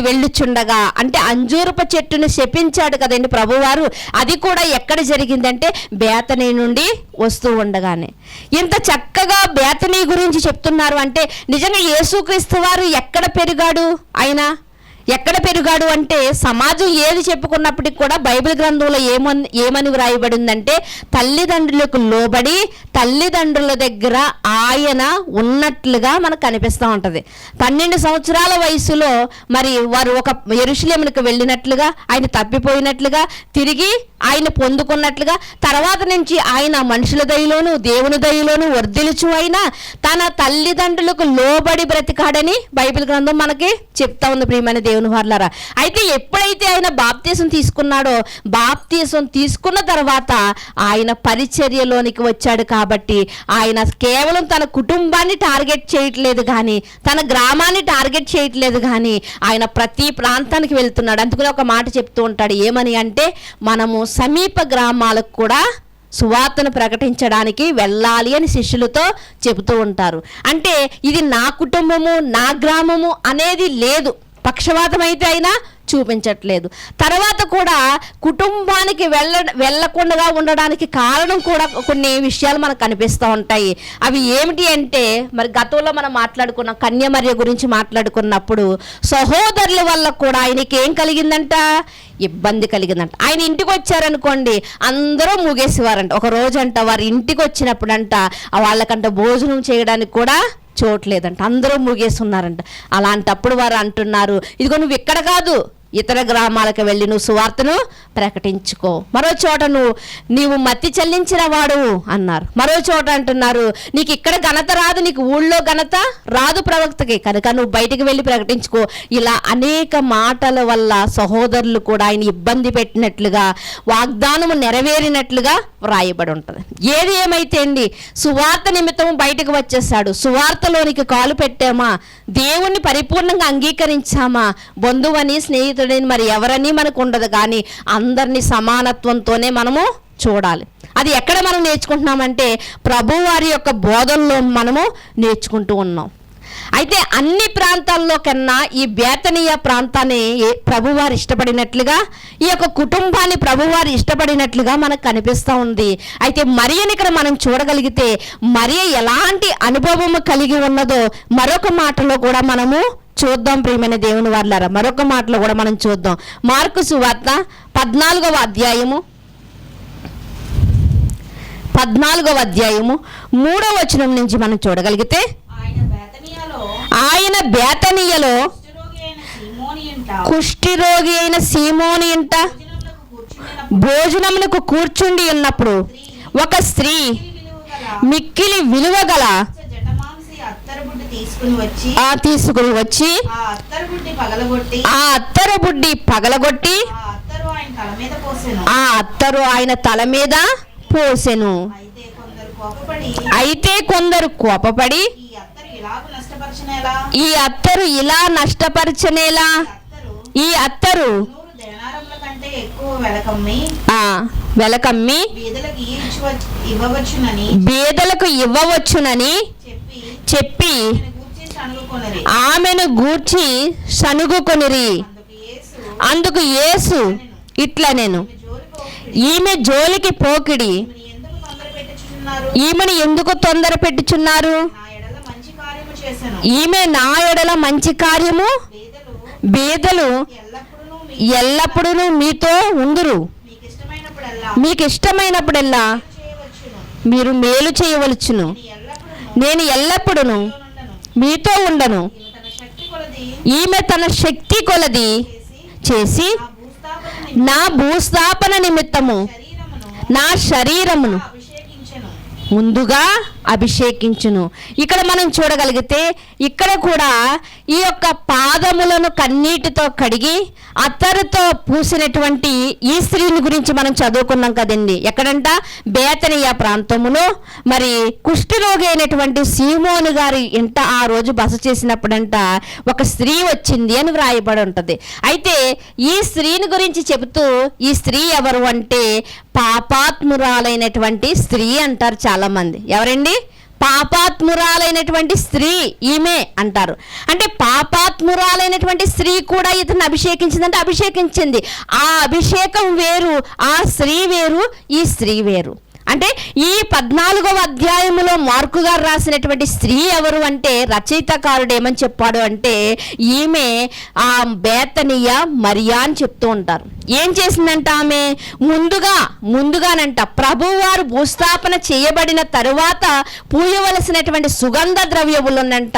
వెళ్ళుచుండగా అంటే అంజూరపు చెట్టును శపించాడు కదండి ప్రభువారు. అది కూడా ఎక్కడ జరిగిందంటే బేతనీ నుండి వస్తూ ఉండగానే. ఇంత చక్కగా బేతనీ గురించి చెప్తున్నారు అంటే నిజంగా యేసుక్రీస్తు వారు ఎక్కడ పెరిగాడు అంటే సమాజం ఏది చెప్పుకున్నప్పటికి కూడా బైబిల్ గ్రంథంలో ఏమని వ్రాయబడిందంటే తల్లిదండ్రులకు లోబడి తల్లిదండ్రుల దగ్గర ఆయన ఉన్నట్లుగా మనకు కనిపిస్తూ ఉంటుంది. 12 సంవత్సరాల వయసులో మరి వారు ఒక యెరూషలేమునకు వెళ్ళినట్లుగా, ఆయన తప్పిపోయినట్లుగా, తిరిగి ఆయన పొందుకున్నట్లుగా, తర్వాత నుంచి ఆయన మనుషుల దయలోను దేవుని దయలోను వర్ధిల్లుచు అయినా తన తల్లిదండ్రులకు లోబడి బ్రతికాడని బైబిల్ గ్రంథం మనకి చెప్తా ఉంది. ప్రియమైన దేవుని వారలారా, అయితే ఎప్పుడైతే ఆయన బాప్తీసం తీసుకున్నాడో, బాప్తీసం తీసుకున్న తర్వాత ఆయన పరిచర్యలోనికి వచ్చాడు. కాబట్టి ఆయన కేవలం తన కుటుంబాన్ని టార్గెట్ చేయట్లేదు కానీ, తన గ్రామాన్ని టార్గెట్ చేయట్లేదు కానీ, ఆయన ప్రతి ప్రాంతానికి వెళ్తున్నాడు. అందుకని ఒక మాట చెప్తూ ఉంటాడు, ఏమని అంటే మనము సమీప గ్రామాలకు కూడా సువార్తను ప్రకటించడానికి వెళ్ళాలి అని శిష్యులతో చెబుతూ ఉంటారు. అంటే ఇది నా కుటుంబము, నా గ్రామము అనేది లేదు. పక్షవాతం అయితే అయినా చూపించట్లేదు. తర్వాత కూడా కుటుంబానికి వెళ్ళకుండా ఉండడానికి కారణం కూడా కొన్ని విషయాలు మనకు కనిపిస్తూ ఉంటాయి. అవి ఏమిటి అంటే, మరి గతంలో మనం మాట్లాడుకున్న కన్యమర్య గురించి మాట్లాడుకున్నప్పుడు సహోదరుల వల్ల కూడా ఆయనకి ఏం కలిగిందంట, ఇబ్బంది కలిగిందంట. ఆయన ఇంటికి వచ్చారనుకోండి, అందరూ మూగేసేవారంట. ఒక రోజంట వారి ఇంటికి వచ్చినప్పుడంట వాళ్ళకంట భోజనం చేయడానికి కూడా చోట్లేదంట, అందరూ మూగేస్తున్నారంట. అలాంటప్పుడు వారు అంటున్నారు, ఇదిగో నువ్వు ఇక్కడ కాదు, ఇతర గ్రామాలకు వెళ్ళి నువ్వు సువార్తను ప్రకటించుకో. మరో చోట నీవు మత్తి చెల్లించిన వాడు అన్నారు. మరో చోట అంటున్నారు, నీకు ఇక్కడ ఘనత రాదు, నీకు ఊళ్ళో ఘనత రాదు ప్రవక్తకి, కనుక నువ్వు బయటికి వెళ్ళి ప్రకటించుకో. ఇలా అనేక మాటల వల్ల సహోదరులు కూడా ఆయన ఇబ్బంది పెట్టినట్లుగా, వాగ్దానము నెరవేరినట్లుగా వ్రాయబడి ఉంటుంది. ఏది ఏమైతే అండి, సువార్త నిమిత్తం బయటకు వచ్చేసాడు. సువార్తలోనికి కాలు పెట్టామా, దేవుణ్ణి పరిపూర్ణంగా అంగీకరించామా, బంధువని స్నేహితుడని మరి ఎవరని మనకు ఉండదు, కానీ అందరినీ సమానత్వంతోనే మనము చూడాలి. అది ఎక్కడ మనం నేర్చుకుంటున్నామంటే ప్రభువారి యొక్క బోధనలో మనము నేర్చుకుంటూ ఉన్నాం. అయితే అన్ని ప్రాంతాల్లో కన్నా ఈ బేతనీయ ప్రాంతాన్ని ప్రభువారు ఇష్టపడినట్లుగా, ఈ యొక్క కుటుంబాన్ని ప్రభువారు ఇష్టపడినట్లుగా మనకు కనిపిస్తూ ఉంది. అయితే మరియని ఇక్కడ మనం చూడగలిగితే మరియ ఎలాంటి అనుభవము కలిగి ఉన్నదో మరొక మాటలో కూడా మనము చూద్దాం. ప్రియమైన దేవుని వారలారా, మరొక మాటలో కూడా మనం చూద్దాం. మార్కు సువార్త 14వ అధ్యాయము 3వ వచనం నుంచి మనం చూడగలిగితే, ఆయన బేతనీయలో కుష్ఠిరోగి అయిన సీమోని ఇంట భోజనమునకు కూర్చుండి ఉన్నప్పుడు ఒక స్త్రీ మిక్కిలి విలువగల తీసుకుని వచ్చి ఆ అత్తరు బుడ్డి పగలగొట్టి ఆ అత్తరు ఆయన తల మీద పోసెను. అయితే కొందరు కోపపడి ఈ అత్తరు ఇలా నష్టపరచనేలా, ఈ అత్తరు వెలకమ్మి బీదలకు ఇవ్వవచ్చునని చెప్పి ఆమెను గూర్చి సనుగుకొనిరి. అందుకు యేసు ఇట్లా, నేను ఈమె జోలికి పోకిడి, ఈమెను ఎందుకు తొందర పెట్టుచున్నారు, ఈమె నా ఎడల మంచి కార్యము, బీదలు ఎల్లప్పుడూ మీతో ఉందురు, మీకు ఇష్టమైనప్పుడల్లా మీరు మేలు చేయవలచును, నేను ఎల్లప్పుడూ మీతో ఉండను. ఈమె తన శక్తి కొలది చేసి నా భూస్థాపన నిమిత్తము నా శరీరమును ముందుగా అభిషేకించును. ఇక్కడ మనం చూడగలిగితే ఇక్కడ కూడా ఈ యొక్క పాదములను కన్నీటితో కడిగి అత్తరుతో పూసినటువంటి ఈ స్త్రీని గురించి మనం చదువుకున్నాం కదండి. ఎక్కడంట, బేతనీయ ప్రాంతములో మరి కుష్ఠరోగి అయినటువంటి సీమోను గారి ఇంట ఆ రోజు బస చేసినప్పుడంట ఒక స్త్రీ వచ్చింది అని వ్రాయబడి ఉంటుంది. అయితే ఈ స్త్రీని గురించి చెబుతూ, ఈ స్త్రీ ఎవరు అంటే పాపాత్మురాలైనటువంటి స్త్రీ అంటారు చాలా మంది. ఎవరండి? పాపాత్మురాలైనటువంటి స్త్రీ ఈమె అంటారు. అంటే పాపాత్మురాలైనటువంటి స్త్రీ కూడా ఇతను అభిషేకించిందంటే అభిషేకించింది. ఆ అభిషేకం వేరు, ఆ స్త్రీ వేరు, ఈ స్త్రీ వేరు. అంటే ఈ 14వ అధ్యాయంలో మార్కు గారు రాసినటువంటి స్త్రీ ఎవరు అంటే, రచయితకారుడు ఏమని చెప్పాడు అంటే, ఈమె ఆ బేతనీయ మరియా అని చెప్తూ ఉంటారు. ఏం చేసిందంట ఆమె? ముందుగానంట ప్రభువారు భూస్థాపన చేయబడిన తరువాత పూయవలసినటువంటి సుగంధ ద్రవ్యములనంట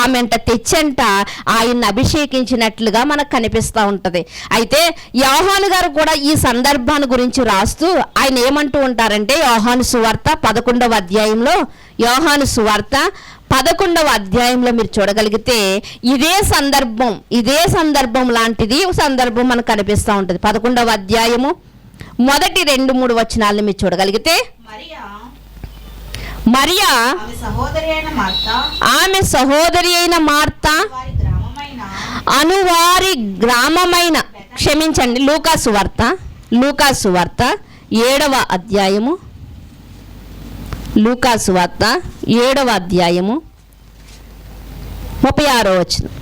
ఆమెంట తెచ్చంట ఆయన్ని అభిషేకించినట్లుగా మనకు కనిపిస్తూ ఉంటుంది. అయితే యోహాను గారు కూడా ఈ సందర్భాన్ని గురించి రాస్తూ ఆయన ఏమంటూ ఉంటారంటే, యోహాను సువార్త 11వ అధ్యాయంలో, యోహాను సువార్త 11వ అధ్యాయంలో మీరు చూడగలిగితే ఇదే సందర్భం లాంటిది సందర్భం మనకు కనిపిస్తూ ఉంటుంది. 11వ అధ్యాయము మొదటి 2-3 వచనాలను మీరు చూడగలిగితే, మరియా ఆమె సహోదరి అయిన మార్తా అనువారి గ్రామమైన, క్షమించండి, లూకాసు వార్త 7వ అధ్యాయము, లూకాసు వార్త 7వ అధ్యాయము 36వ వచనం.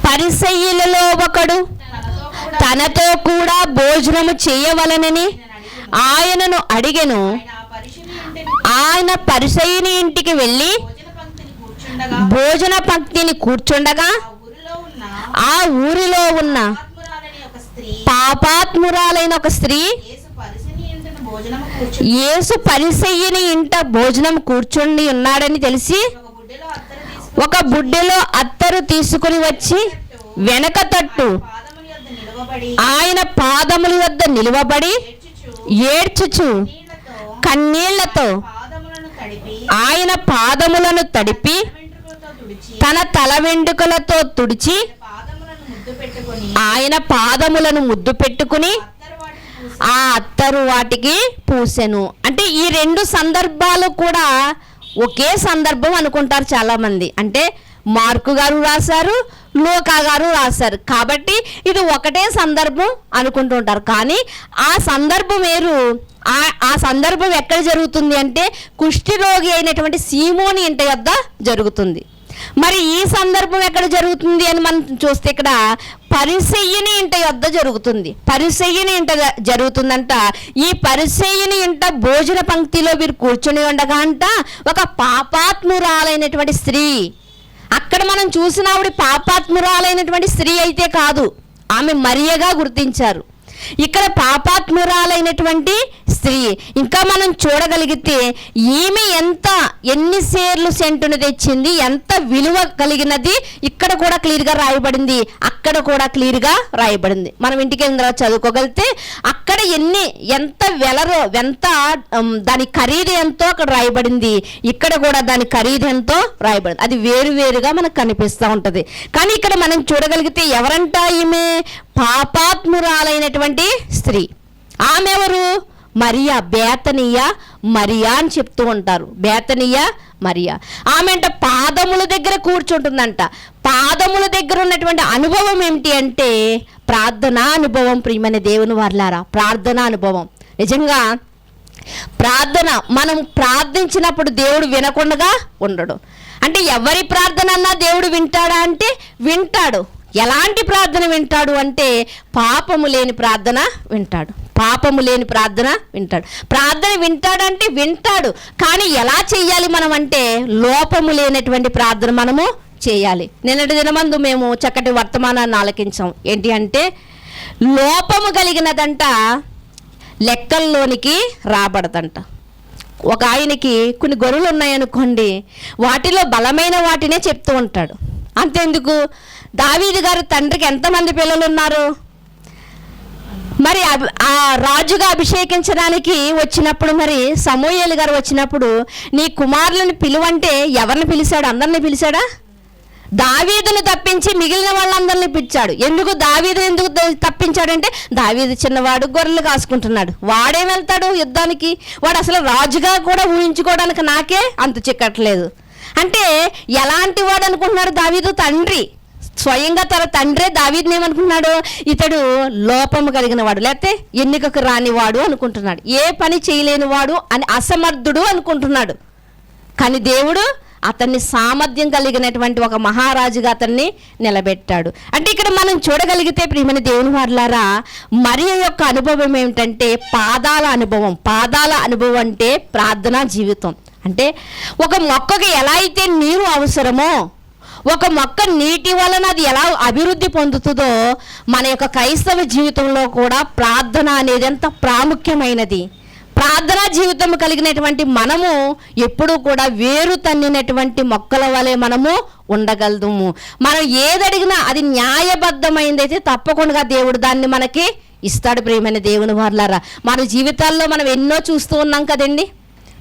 పరిసయ్యులలో ఒకడు తనతో కూడా భోజనము చేయవలనని ఆయనను అడిగెను. ఆయన పరిసయ్యుని ఇంటికి వెళ్ళి భోజన పంక్తిని కూర్చుండగా ఆ ఊరిలో ఉన్న పాపాత్మురాలైన ఒక స్త్రీ యేసు పరిసయ్యుని ఇంట భోజనం కూర్చుండి ఉన్నాడని తెలిసి ఒక బుడ్డెలో అత్తరు తీసుకుని వచ్చి వెనక తట్టు ఆయన పాదముల వద్ద నిలువబడి ఏడ్చుచు కన్నీళ్లతో ఆయన పాదములను తడిపి తన తల వెంట్రుకలతో తుడిచి ఆయన పాదములను ముద్దు పెట్టుకుని ఆ అత్తరు వాటికి పూసెను. అంటే ఈ రెండు సందర్భాలు కూడా ఒకే సందర్భం అనుకుంటారు చాలా మంది. అంటే మార్కు గారు రాశారు, లూకా గారు రాశారు కాబట్టి ఇది ఒకటే సందర్భం అనుకుంటుంటారు. కానీ ఆ సందర్భం వేరు. ఆ సందర్భం ఎక్కడ జరుగుతుంది అంటే కుష్ఠరోగి అయినటువంటి సీమోని ఇంటి వద్ద జరుగుతుంది. మరి ఈ సందర్భం ఎక్కడ జరుగుతుంది అని మనం చూస్తే ఇక్కడ పరిసయ్యుని ఇంట యొద్ద జరుగుతుంది. పరిసయ్యుని ఇంట జరుగుతుందంట. ఈ పరిసయ్యుని ఇంట భోజన పంక్తిలో వీరు కూర్చొని ఉండగా అంట ఒక పాపాత్మురాలైనటువంటి స్త్రీ, అక్కడ మనం చూసిన ఆవిడ పాపాత్మురాలైనటువంటి స్త్రీ అయితే కాదు, ఆమె మరియగా గుర్తించారు. ఇక్కడ పాపాత్మురాలైనటువంటి స్త్రీ. ఇంకా మనం చూడగలిగితే ఈమె ఎన్ని సేర్లు సెంటును తెచ్చింది, ఎంత విలువ కలిగినది ఇక్కడ కూడా క్లియర్గా రాయబడింది, అక్కడ కూడా క్లియర్గా రాయబడింది. మనం ఇంటికి చదువుకోగలిగితే అక్కడ ఎంత వెలరో ఎంత దాని ఖరీదు ఎంతో అక్కడ రాయబడింది, ఇక్కడ కూడా దాని ఖరీదు ఎంతో రాయబడింది. అది వేరువేరుగా మనకు కనిపిస్తూ ఉంటుంది. కానీ ఇక్కడ మనం చూడగలిగితే ఎవరంట ఈమె పాపాత్మురాలైనటువంటి స్త్రీ. ఆమె ఎవరు? మరియా, బేతనీయ మరియా అని చెప్తూ ఉంటారు. బేతనీయ మరియా. ఆమె అంట పాదముల దగ్గర కూర్చుంటుందంట. పాదముల దగ్గర ఉన్నటువంటి అనుభవం ఏమిటి అంటే ప్రార్థనా అనుభవం. ప్రియమైన దేవుని వారలారా, ప్రార్థనా అనుభవం. నిజంగా ప్రార్థన మనం ప్రార్థించినప్పుడు దేవుడు వినకుండా ఉండడు. అంటే ఎవరి ప్రార్థన అన్నా దేవుడు వింటాడా అంటే వింటాడు. ఎలాంటి ప్రార్థన వింటాడు అంటే పాపము లేని ప్రార్థన వింటాడు. పాపము లేని ప్రార్థన వింటాడు. ప్రార్థన వింటాడంటే వింటాడు, కానీ ఎలా చెయ్యాలి మనం అంటే లోపము లేనటువంటి ప్రార్థన మనము చేయాలి. నిన్నటి దినమందు మేము చక్కటి వర్తమానాన్ని ఆలకించాం. ఏంటి అంటే లోపము కలిగినదంట లెక్కల్లోనికి రాబడదంట. ఒక ఆయనకి కొన్ని గొర్రెలు ఉన్నాయనుకోండి, వాటిలో బలమైన వాటినే చెప్తూ ఉంటాడు. అంతెందుకు, దావీదు గారు తండ్రికి ఎంతమంది పిల్లలు ఉన్నారు? మరి ఆ రాజుగా అభిషేకించడానికి వచ్చినప్పుడు మరి సమూయేలు గారు వచ్చినప్పుడు నీ కుమారులను పిలువంటే ఎవరిని పిలిచాడు? అందరిని పిలిచాడా? దావీదును తప్పించి మిగిలిన వాళ్ళందరినీ పిలిచాడు. ఎందుకు దావీదును ఎందుకు తప్పించాడంటే దావీదు చిన్నవాడు, గొర్రెలు కాసుకుంటున్నాడు, వాడేం వెళ్తాడు యుద్ధానికి? వాడు అసలు రాజుగా కూడా ఊహించుకోవడానికి నాకే అంత చిక్కట్లేదు. అంటే ఎలాంటి వాడు అనుకుంటున్నాడు? దావీదు తండ్రి, స్వయంగా తన తండ్రే దావీదుని ఏమనుకున్నాడు? ఇతడు లోపము కలిగిన వాడు, లేకపోతే ఎన్నికకు రానివాడు అనుకుంటున్నాడు, ఏ పని చేయలేని వాడు అని, అసమర్థుడు అనుకుంటున్నాడు. కానీ దేవుడు అతన్ని సామర్థ్యం కలిగినటువంటి ఒక మహారాజుగా అతన్ని నిలబెట్టాడు. అంటే ఇక్కడ మనం చూడగలిగితే ప్రియమైన దేవుని వారలారా, మరియ యొక్క అనుభవం ఏమిటంటే పాదాల అనుభవం. పాదాల అనుభవం అంటే ప్రార్థనా జీవితం. అంటే ఒక మొక్కకి ఎలా అయితే నీరు అవసరమో, ఒక మొక్క నీటి వలన అది ఎలా అభివృద్ధి పొందుతుందో, మన యొక్క క్రైస్తవ జీవితంలో కూడా ప్రార్థన అనేది ఎంత ప్రాముఖ్యమైనది. ప్రార్థనా జీవితం కలిగినటువంటి మనము ఎప్పుడూ కూడా వేరు తన్నినటువంటి మొక్కల వలె మనము ఉండగలము. మనం ఏదడిగినా అది న్యాయబద్ధమైందైతే తప్పకుండా దేవుడు దాన్ని మనకి ఇస్తాడు. ప్రియమైన దేవుని వారలారా, మన జీవితాల్లో మనం ఎన్నో చూస్తూ ఉన్నాం కదండి.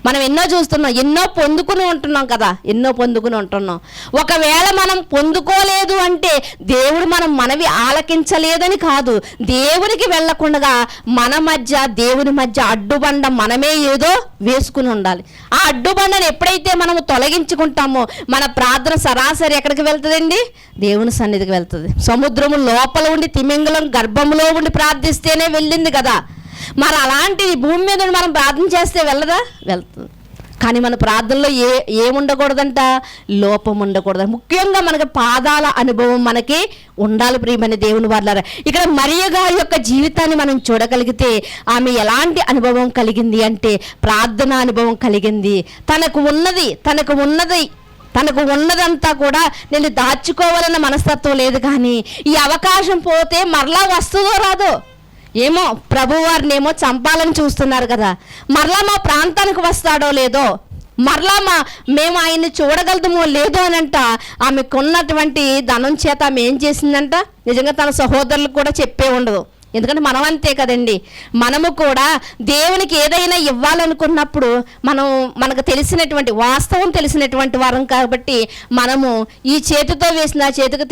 మనం ఎన్నో చూస్తున్నాం, ఎన్నో పొందుకుని ఉంటున్నాం కదా, ఎన్నో పొందుకుని ఉంటున్నాం. ఒకవేళ మనం పొందుకోలేదు అంటే దేవుడు మనం మనవి ఆలకించలేదని కాదు, దేవునికి వెళ్ళకుండా మన మధ్య దేవుని మధ్య అడ్డుబండ మనమే ఏదో వేసుకుని ఉండాలి. ఆ అడ్డుబండను ఎప్పుడైతే మనము తొలగించుకుంటామో మన ప్రార్థన సరాసరి ఎక్కడికి వెళ్తుందండి? దేవుని సన్నిధికి వెళ్తుంది. సముద్రము లోపల ఉండి తిమింగలం గర్భంలో ఉండి ప్రార్థిస్తేనే వెళ్ళింది కదా, మరి అలాంటి భూమి మీద మనం ప్రార్థన చేస్తే వెళ్ళదా? వెళ్తుంది. కానీ మన ప్రార్థనలో ఏముండకూడదంట? లోపం ఉండకూడదు. ముఖ్యంగా మనకి పాదాల అనుభవం మనకి ఉండాలి ప్రియమైన దేవుని వాళ్ళారా. ఇక్కడ మరియ గారి యొక్క జీవితాన్ని మనం చూడగలిగితే ఆమె ఎలాంటి అనుభవం కలిగింది అంటే ప్రార్థన అనుభవం కలిగింది. తనకు ఉన్నదంతా కూడా నేను దాచుకోవాలన్న మనస్తత్వం లేదు. కానీ ఈ అవకాశం పోతే మరలా వస్తుందో రాదో ఏమో, ప్రభువారినేమో చంపాలని చూస్తున్నారు కదా, మరలా మా ప్రాంతానికి వస్తాడో లేదో, మరలా మేము ఆయన్ని చూడగలదమో లేదో అనంట ఆమెకున్నటువంటి ధనం చేత ఆమె ఏం చేసిందంట? నిజంగా తన సహోదరులకు కూడా చెప్పే ఉండదు. ఎందుకంటే మనం అంతే కదండి, మనము కూడా దేవునికి ఏదైనా ఇవ్వాలనుకున్నప్పుడు మనకు వాస్తవం తెలిసినటువంటి వారం కాబట్టి మనము ఈ చేతితో వేసిన చేతికి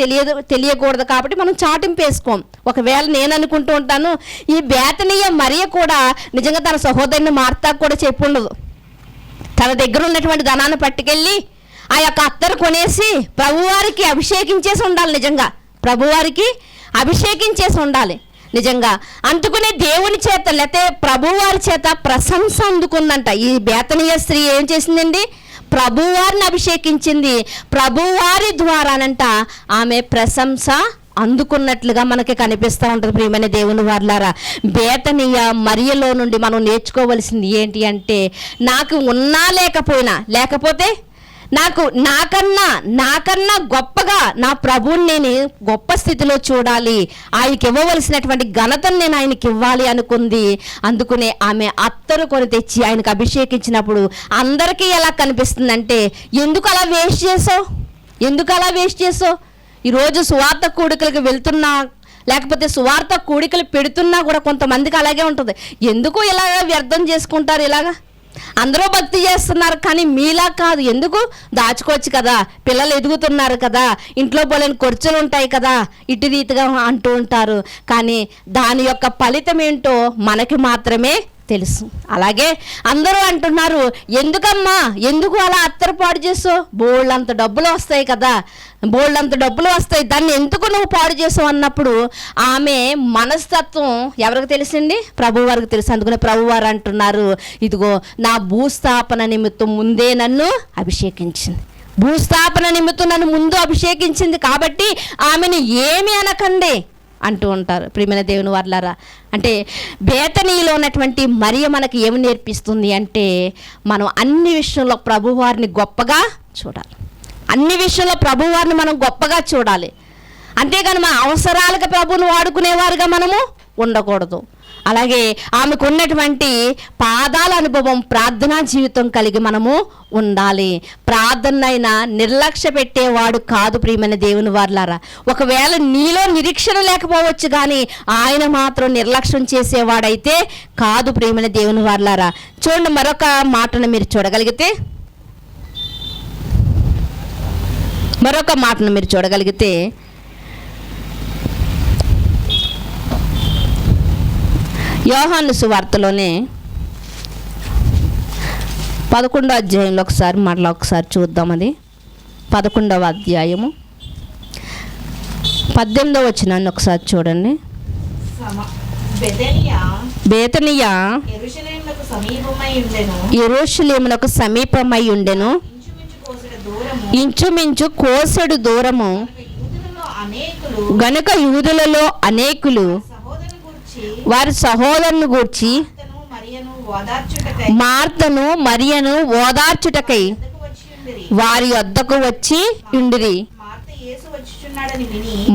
తెలియకూడదు కాబట్టి మనం చాటింపు వేసుకోం. ఒకవేళ నేను అనుకుంటూ ఉంటాను, ఈ బేతనీయ మరియ కూడా నిజంగా తన సహోదరుని మార్తాకు కూడా చెప్పి ఉండదు. తన దగ్గర ఉన్నటువంటి ధనాన్ని పట్టుకెళ్ళి ఆ యొక్క అత్తరు కొనేసి ప్రభువారికి అభిషేకించేసి ఉండాలి. నిజంగా ప్రభువారికి అభిషేకించేసి ఉండాలి. నిజంగా అందుకునే దేవుని చేత లేకపోతే ప్రభువారి చేత ప్రశంస అందుకుందంట. ఈ బేతనీయ స్త్రీ ఏం చేసిందండి? ప్రభువారిని అభిషేకించింది. ప్రభువారి ద్వారానంట ఆమె ప్రశంస అందుకున్నట్లుగా మనకి కనిపిస్తూ ఉంటుంది ప్రియమైన దేవుని వారలారా. బేతనీయ మరియలో నుండి మనం నేర్చుకోవలసింది ఏంటి అంటే, నాకు ఉన్నా లేకపోతే నాకన్నా గొప్పగా నా ప్రభువుని నేను గొప్ప స్థితిలో చూడాలి, ఆయనకి ఇవ్వవలసినటువంటి ఘనతను నేను ఆయనకి ఇవ్వాలి అనుకుంది. అందుకునే ఆమె అత్తరు కొని తెచ్చి ఆయనకు అభిషేకించినప్పుడు అందరికీ ఎలా కనిపిస్తుందంటే, ఎందుకు అలా వేస్ట్ చేసావు? ఈరోజు సువార్త కూడికలకు వెళ్తున్నా లేకపోతే సువార్త కూడికలు పెడుతున్నా కూడా కొంతమందికి అలాగే ఉంటుంది. ఎందుకు ఇలాగ వ్యర్థం చేసుకుంటారు? ఇలాగా అందరూ భక్తి చేస్తున్నారు కానీ మీలా కాదు, ఎందుకు దాచుకోవచ్చు కదా, పిల్లలు ఎదుగుతున్నారు కదా, ఇంట్లో పోలేని ఖర్చులు ఉంటాయి కదా, ఇటు రీతిగా అంటూ ఉంటారు. కానీ దాని యొక్క ఫలితం ఏంటో మనకి మాత్రమే తెలుసు. అలాగే అందరూ అంటున్నారు, ఎందుకు అలా అత్తరు చేసావు? బోళ్ళంత డబ్బులు వస్తాయి కదా, దాన్ని ఎందుకు నువ్వు పాడు చేసావు అన్నప్పుడు ఆమె మనస్తత్వం ఎవరికి తెలిసింది? ప్రభువారికి తెలుసు. అందుకనే ప్రభువారు అంటున్నారు, ఇదిగో నా భూస్థాపన నిమిత్తం ముందే నన్ను అభిషేకించింది. భూస్థాపన నిమిత్తం నన్ను ముందు అభిషేకించింది కాబట్టి ఆమెను ఏమి అనకండి అంటూ ఉంటారు ప్రియమైన దేవుని వారలారా. అంటే బేతనీలో ఉన్నటువంటి మరియ మనకి ఏమి నేర్పిస్తుంది అంటే, మనం అన్ని విషయంలో ప్రభువారిని గొప్పగా చూడాలి. మనం గొప్పగా చూడాలి. అంతేగాని మన అవసరాలకు ప్రభువును వాడుకునేవారుగా మనము ఉండకూడదు. అలాగే ఆమెకు ఉన్నటువంటి పాదాల అనుభవం, ప్రార్థనా జీవితం కలిగి మనము ఉండాలి. ప్రార్థనైనా నిర్లక్ష్య పెట్టేవాడు కాదు ప్రియమైన దేవుని వారలారా. ఒకవేళ నీలో నిరీక్షణ లేకపోవచ్చు కానీ ఆయన మాత్రం నిర్లక్ష్యం చేసేవాడైతే కాదు ప్రియమైన దేవుని వారలారా. చూడండి, మరొక మాటను మీరు చూడగలిగితే యోహాను సువార్తలోనే 11వ అధ్యాయంలో ఒకసారి చూద్దాం. అది 11వ అధ్యాయము 18వ వచనాన్ని ఒకసారి చూడండి. బేతనియా యెరూషలేమునకు సమీపమై ఉండెను, ఇంచుమించు కోసెడు దూరము. గనుక యూదులలో అనేకులు వారి సహోదరుని గూర్చి మార్తను మరియను ఓదార్చుటకై వారి వద్దకు వచ్చి ఉండిరి.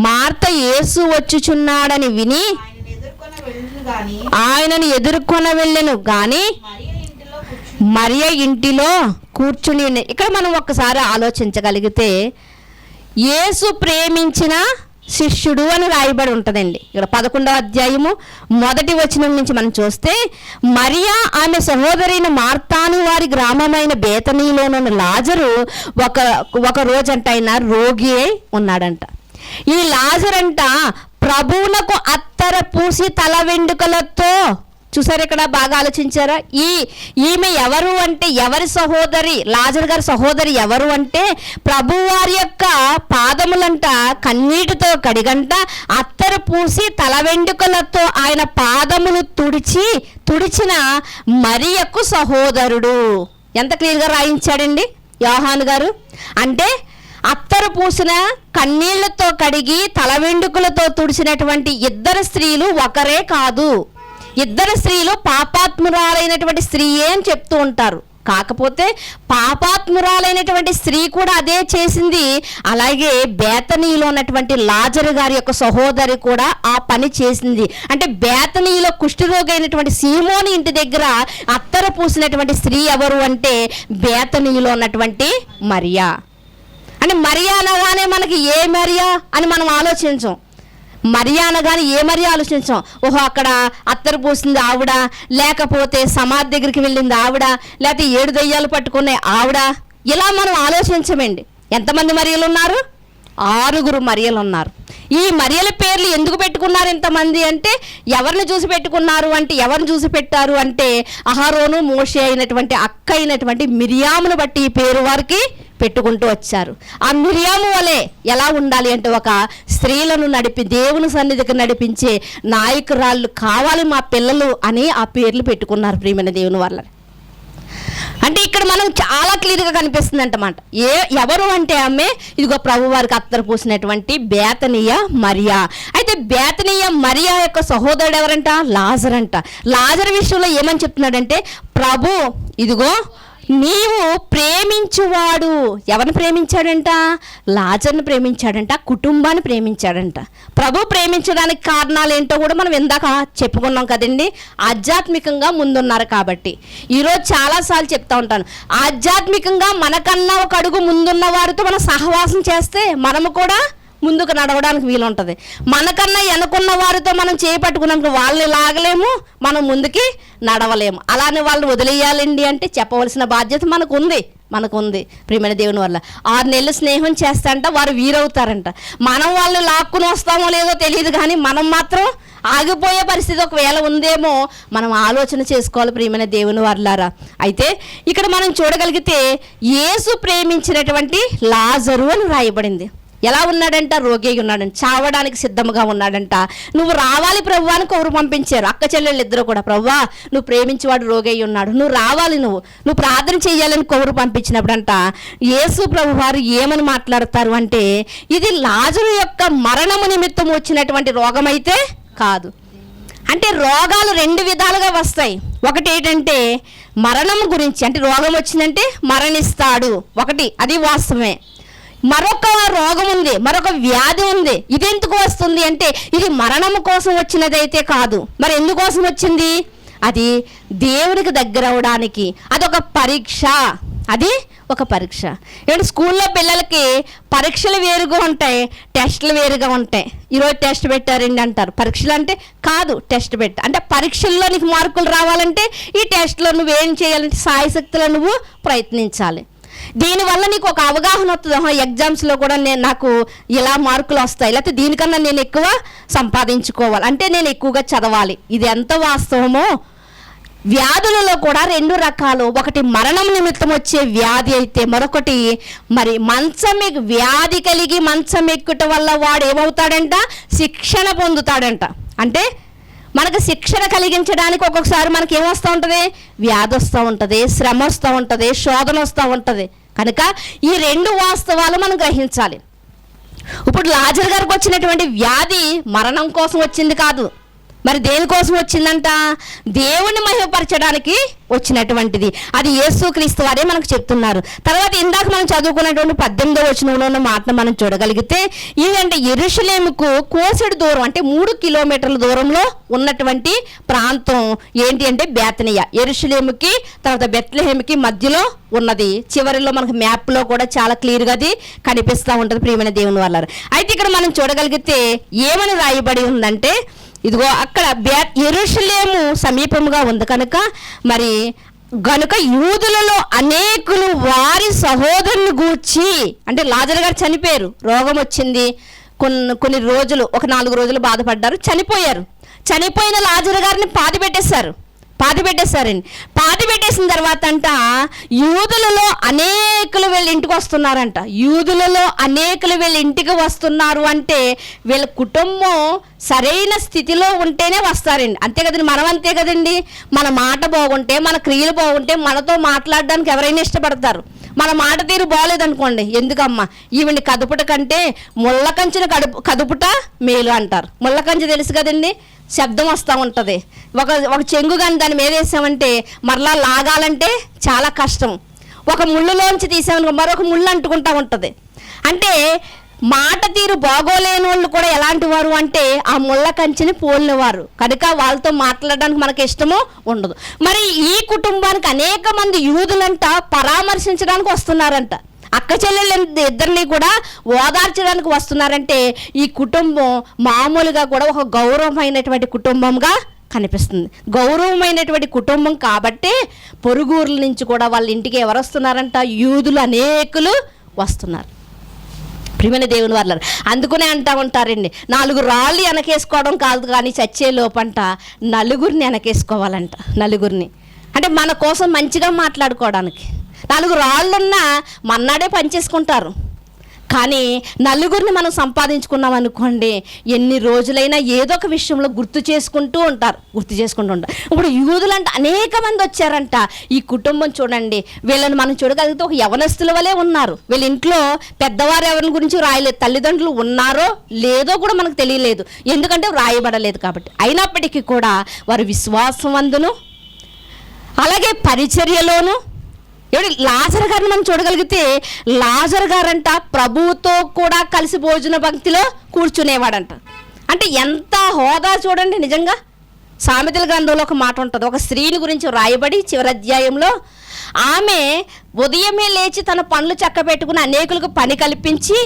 మార్త యేసు వచ్చుచున్నాడని విని ఆయనను ఎదుర్కొన వెళ్ళెను గాని మరియ ఇంటిలో కూర్చుని. ఇక్కడ మనం ఒక్కసారి ఆలోచించగలిగితే, యేసు ప్రేమించిన శిష్యుడు అని రాయబడి ఉంటుందండి. ఇక్కడ 11వ అధ్యాయము 1వ వచనం నుంచి మనం చూస్తే, మరియా ఆమె సహోదరైన మార్తాను వారి గ్రామమైన బేతనీలోనున్న లాజరు ఒక రోజంట ఆయన రోగి ఉన్నాడంట. ఈ లాజరంట ప్రభువునకు అత్తర పూసి తల వెండుకలతో, చూసారు ఇక్కడ బాగా ఆలోచించారా? ఈమె ఎవరు అంటే, ఎవరి సహోదరి? లాజరు గారి సహోదరి ఎవరు అంటే, ప్రభువారి యొక్క పాదములంట కన్నీటితో కడిగంట అత్తరు పూసి తల వెండుకలతో ఆయన పాదములు తుడిచిన మరియకు సహోదరుడు. ఎంత క్లియర్గా రాయించాడండి యోహాను గారు. అంటే అత్తరు పూసిన కన్నీళ్లతో కడిగి తల వెండుకలతో తుడిచినటువంటి ఇద్దరు స్త్రీలు ఒకరే కాదు. ఇద్దరు స్త్రీలు పాపాత్మురాలైనటువంటి స్త్రీయే అని చెప్తూ ఉంటారు. కాకపోతే పాపాత్మురాలైనటువంటి స్త్రీ కూడా అదే చేసింది. అలాగే బేతనీలో ఉన్నటువంటి లాజరు గారి యొక్క సహోదరి కూడా ఆ పని చేసింది. అంటే బేతనీలో కుష్ఠరోగి అయినటువంటి సీమోని ఇంటి దగ్గర అత్తర పూసినటువంటి స్త్రీ ఎవరు అంటే బేతనీలో ఉన్నటువంటి మరియా. అంటే మరియా అనగానే మనకి ఏ మరియా అని మనం ఆలోచించం. మరియా అనగానే ఏ మరియా ఆలోచించాం. ఓహో అక్కడ అత్తరు పూసింది ఆవిడ, లేకపోతే సమాధి దగ్గరికి వెళ్ళింది ఆవిడ, లేకపోతే 7 దయ్యాలు పట్టుకునే ఆవిడ, ఇలా మనం ఆలోచించమండి. ఎంతమంది మరియలు ఉన్నారు? 6 మరియలు ఉన్నారు. ఈ మరియల పేర్లు ఎందుకు పెట్టుకున్నారు ఇంతమంది అంటే, ఎవరిని చూసి పెట్టుకున్నారు అంటే, ఎవరిని చూసి పెట్టారు అంటే అహరోను మోషే అయినటువంటి అక్క అయినటువంటి మిరియామును బట్టి ఈ పేరు వారికి పెట్టుకుంటూ వచ్చారు. ఆ మిరియాము వలె ఎలా ఉండాలి అంటే ఒక స్త్రీలను నడిపి దేవుని సన్నిధికి నడిపించే నాయకురాళ్ళు కావాలి మా పిల్లలు అని ఆ పేర్లు పెట్టుకున్నారు ప్రియమైన దేవుని వల్ల. అంటే ఇక్కడ మనం చాలా క్లియర్గా కనిపిస్తుంది అంటమాట. ఎవరు అంటే ఆమె ఇదిగో ప్రభు వారికి అత్తరు పూసినటువంటి బేతనీయ మరియా. అయితే బేతనీయ మరియా యొక్క సహోదరుడు ఎవరంట? లాజర్ అంట. లాజర్ విషయంలో ఏమని చెప్తున్నాడంటే, ప్రభు ఇదిగో నీవు ప్రేమించువాడు. ఎవరిని ప్రేమించాడంట? లాజర్ని ప్రేమించాడంట, కుటుంబాన్ని ప్రేమించాడంట. ప్రభు ప్రేమించడానికి కారణాలు ఏంటో కూడా మనం ఇందాక చెప్పుకున్నాం కదండి. ఆధ్యాత్మికంగా ముందున్నారు కాబట్టి. ఈరోజు చాలాసార్లు చెప్తా ఉంటాను, ఆధ్యాత్మికంగా మనకన్నా ఒక అడుగు ముందున్న వారితో మనం సహవాసం చేస్తే మనము కూడా ముందుకు నడవడానికి వీలుంటుంది. మనకన్నా వెనుకున్న వారితో మనం చేపట్టుకున్నాక వాళ్ళని లాగలేము, మనం ముందుకి నడవలేము. అలానే వాళ్ళని వదిలేయాలండి అంటే చెప్పవలసిన బాధ్యత మనకు ఉంది ప్రియమైన దేవుని వల్ల. 6 నెలలు స్నేహం చేస్తాంట వారు వీరవుతారంట. మనం వాళ్ళని లాక్కుని వస్తామో లేదో తెలియదు, కానీ మనం మాత్రం ఆగిపోయే పరిస్థితి ఒకవేళ ఉందేమో మనం ఆలోచన చేసుకోవాలి ప్రియమైన దేవుని వాళ్ళారా. అయితే ఇక్కడ మనం చూడగలిగితే యేసు ప్రేమించినటువంటి లాజరు అని రాయబడింది. ఎలా ఉన్నాడంట? రోగి ఉన్నాడంట, చావడానికి సిద్ధంగా ఉన్నాడంట. నువ్వు రావాలి ప్రభు అని కౌరు పంపించారు. అక్క చెల్లెళ్ళు ఇద్దరు కూడా, ప్రభువా నువ్వు ప్రేమించేవాడు రోగి ఉన్నాడు, నువ్వు రావాలి, నువ్వు ప్రార్థన చేయాలని కౌరు పంపించినప్పుడంట యేసు ప్రభు వారు ఏమని మాట్లాడతారు అంటే, ఇది లాజరు యొక్క మరణము నిమిత్తం వచ్చినటువంటి రోగం అయితే కాదు. అంటే రోగాలు 2 విధాలుగా వస్తాయి. ఒకటి ఏంటంటే మరణం గురించి, అంటే రోగం వచ్చిందంటే మరణిస్తాడు, ఒకటి అది వాస్తవమే. మరొక రోగం ఉంది, మరొక వ్యాధి ఉంది. ఇది ఎందుకు వస్తుంది అంటే ఇది మరణం కోసం వచ్చినదైతే కాదు. మరి ఎందుకోసం వచ్చింది? అది దేవునికి దగ్గర అవడానికి. అదొక పరీక్ష. అది ఒక పరీక్ష. ఏంటంటే స్కూల్లో పిల్లలకి పరీక్షలు వేరుగా ఉంటాయి, టెస్టులు వేరుగా ఉంటాయి. ఈరోజు టెస్ట్ పెట్టారండి అంటారు. పరీక్షలు అంటే కాదు, టెస్ట్ అంటే పరీక్షల్లో నీకు మార్కులు రావాలంటే ఈ టెస్ట్లో నువ్వేం చేయాలంటే సాయశక్తిలో నువ్వు ప్రయత్నించాలి. దీనివల్ల నీకు ఒక అవగాహన వస్తుంది. ఎగ్జామ్స్లో కూడా నాకు ఇలా మార్కులు వస్తాయి, లేకపోతే దీనికన్నా నేను ఎక్కువ సంపాదించుకోవాలి, అంటే నేను ఎక్కువగా చదవాలి. ఇది ఎంత వాస్తవమో. వ్యాధులలో కూడా 2 రకాలు. ఒకటి మరణం నిమిత్తం వచ్చే వ్యాధి అయితే, మరొకటి మరి వ్యాధి కలిగి మంచం ఎక్కుట వల్ల వాడు ఏమవుతాడంట? శిక్షణ పొందుతాడంట. అంటే మనకు శిక్షణ కలిగించడానికి ఒక్కొక్కసారి మనకి ఏమొస్తూ ఉంటుంది? వ్యాధి వస్తూ ఉంటుంది, శ్రమ వస్తూ ఉంటుంది, శోధన వస్తూ ఉంటుంది. కనుక ఈ 2 వాస్తవాలు మనం గ్రహించాలి. ఇప్పుడు లాజర్ గారికి వచ్చినటువంటి వ్యాధి మరణం కోసం వచ్చింది కాదు, మరి దేనికోసం వచ్చిందంట? దేవుని మహిమపరచడానికి వచ్చినటువంటిది. అది యేసుక్రీస్తు వారే మనకు చెప్తున్నారు. తర్వాత ఇందాక మనం చదువుకున్నటువంటి 18వ వచనంలో ఉన్న మాటను మనం చూడగలిగితే, ఏంటంటే యెరూషలేముకు కోసెడు దూరం, అంటే 3 కిలోమీటర్ల దూరంలో ఉన్నటువంటి ప్రాంతం ఏంటి అంటే బేతనియ. యెరూషలేముకి తర్వాత బెత్లెహేముకి మధ్యలో ఉన్నది. చివరిలో మనకు మ్యాప్లో కూడా చాలా క్లియర్గా అది కనిపిస్తూ ఉంటుంది ప్రియమైన దేవుని వల్ల. అయితే ఇక్కడ మనం చూడగలిగితే ఏమని రాయబడి ఉందంటే, ఇదిగో అక్కడ యెరూషలేము సమీపంగా ఉంది కనుక గనుక యూదులలో అనేకులు వారి సహోదరుని గూర్చి, అంటే లాజరు గారు చనిపోయారు, రోగం వచ్చింది, కొన్ని రోజులు, ఒక 4 రోజులు బాధపడ్డారు, చనిపోయారు. చనిపోయిన లాజరు గారిని పాతి పెట్టేశారు. పాతి పెట్టేశారండి. పాతి పెట్టేసిన తర్వాత అంట యూదులలో అనేకులు వీళ్ళ ఇంటికి వస్తున్నారంట. యూదులలో అనేకులు వీళ్ళ ఇంటికి వస్తున్నారు అంటే వీళ్ళ కుటుంబం సరైన స్థితిలో ఉంటేనే వస్తారండి. అంతే కదండి, మనం అంతే కదండి. మన మాట బాగుంటే, మన క్రియలు బాగుంటే మనతో మాట్లాడడానికి ఎవరైనా ఇష్టపడతారు. మన మాట తీరు బాగోలేదనుకోండి, ఎందుకమ్మా ఈవిని కదుపుట కంటే ముళ్ళ కంచెన కదుపుట మేలు అంటారు. ముళ్ళ కంచె తెలుసు కదండి, శబ్దం వస్తూ ఉంటుంది. ఒక చెంగు కానీ దాని మీద వేసామంటే మరలా లాగాలంటే చాలా కష్టం. ఒక ముళ్ళులోంచి తీసామనుకో మరొక ముళ్ళు అంటుకుంటూ ఉంటుంది. అంటే మాట తీరు బాగోలేని వాళ్ళు కూడా ఎలాంటి వారు అంటే ఆ ముళ్ళ కంచెని పోలినవారు కనుక వాళ్ళతో మాట్లాడడానికి మనకి ఇష్టమో ఉండదు. మరి ఈ కుటుంబానికి అనేక మంది యూదులంట పరామర్శించడానికి వస్తున్నారంట. అక్క చెల్లెళ్ళు ఇద్దరిని కూడా ఓదార్చడానికి వస్తున్నారంటే ఈ కుటుంబం మామూలుగా కూడా ఒక గౌరవమైనటువంటి కుటుంబంగా కనిపిస్తుంది. గౌరవమైనటువంటి కుటుంబం కాబట్టి పొరుగురుల నుంచి కూడా వాళ్ళ ఇంటికి ఎవరు వస్తున్నారంట? యూదులు అనేకులు వస్తున్నారు. ప్రియమైన దేవుని వాళ్ళ అందుకునే అంటూ ఉంటారండి, 4 రాళ్ళు వెనకేసుకోవడం కాదు కానీ చచ్చే లోపంట నలుగురిని వెనకేసుకోవాలంట. నలుగురిని అంటే మన కోసం మంచిగా మాట్లాడుకోవడానికి. 4 రాళ్ళున్నా మన్నాడే పనిచేసుకుంటారు. కానీ నలుగురిని మనం సంపాదించుకున్నాం అనుకోండి, ఎన్ని రోజులైనా ఏదో ఒక విషయంలో గుర్తు చేసుకుంటూ ఉంటారు. ఇప్పుడు యూదులంటే అనేక మంది వచ్చారంట. ఈ కుటుంబం చూడండి, వీళ్ళని మనం చూడగలిగితే ఒక యవనస్తుల వలె ఉన్నారు. వీళ్ళ ఇంట్లో పెద్దవారు ఎవరి గురించి రాయలేదు, తల్లిదండ్రులు ఉన్నారో లేదో కూడా మనకు తెలియలేదు, ఎందుకంటే రాయబడలేదు కాబట్టి. అయినప్పటికీ కూడా వారు విశ్వాసవంతును, అలాగే పరిచర్యలోను. లాజరు గారిని మనం చూడగలిగితే లాజరు గారంట ప్రభువుతో కూడా కలిసి భోజన పంక్తిలో కూర్చునేవాడంట. అంటే ఎంత హోదా చూడండి. నిజంగా సామెతల గ్రంథంలో ఒక మాట ఉంటుంది, ఒక స్త్రీని గురించి రాయబడి చివరి అధ్యాయంలో, ఆమె ఉదయమే లేచి తన పనులు చక్కబెట్టుకుని అనేకులకు పని కల్పించి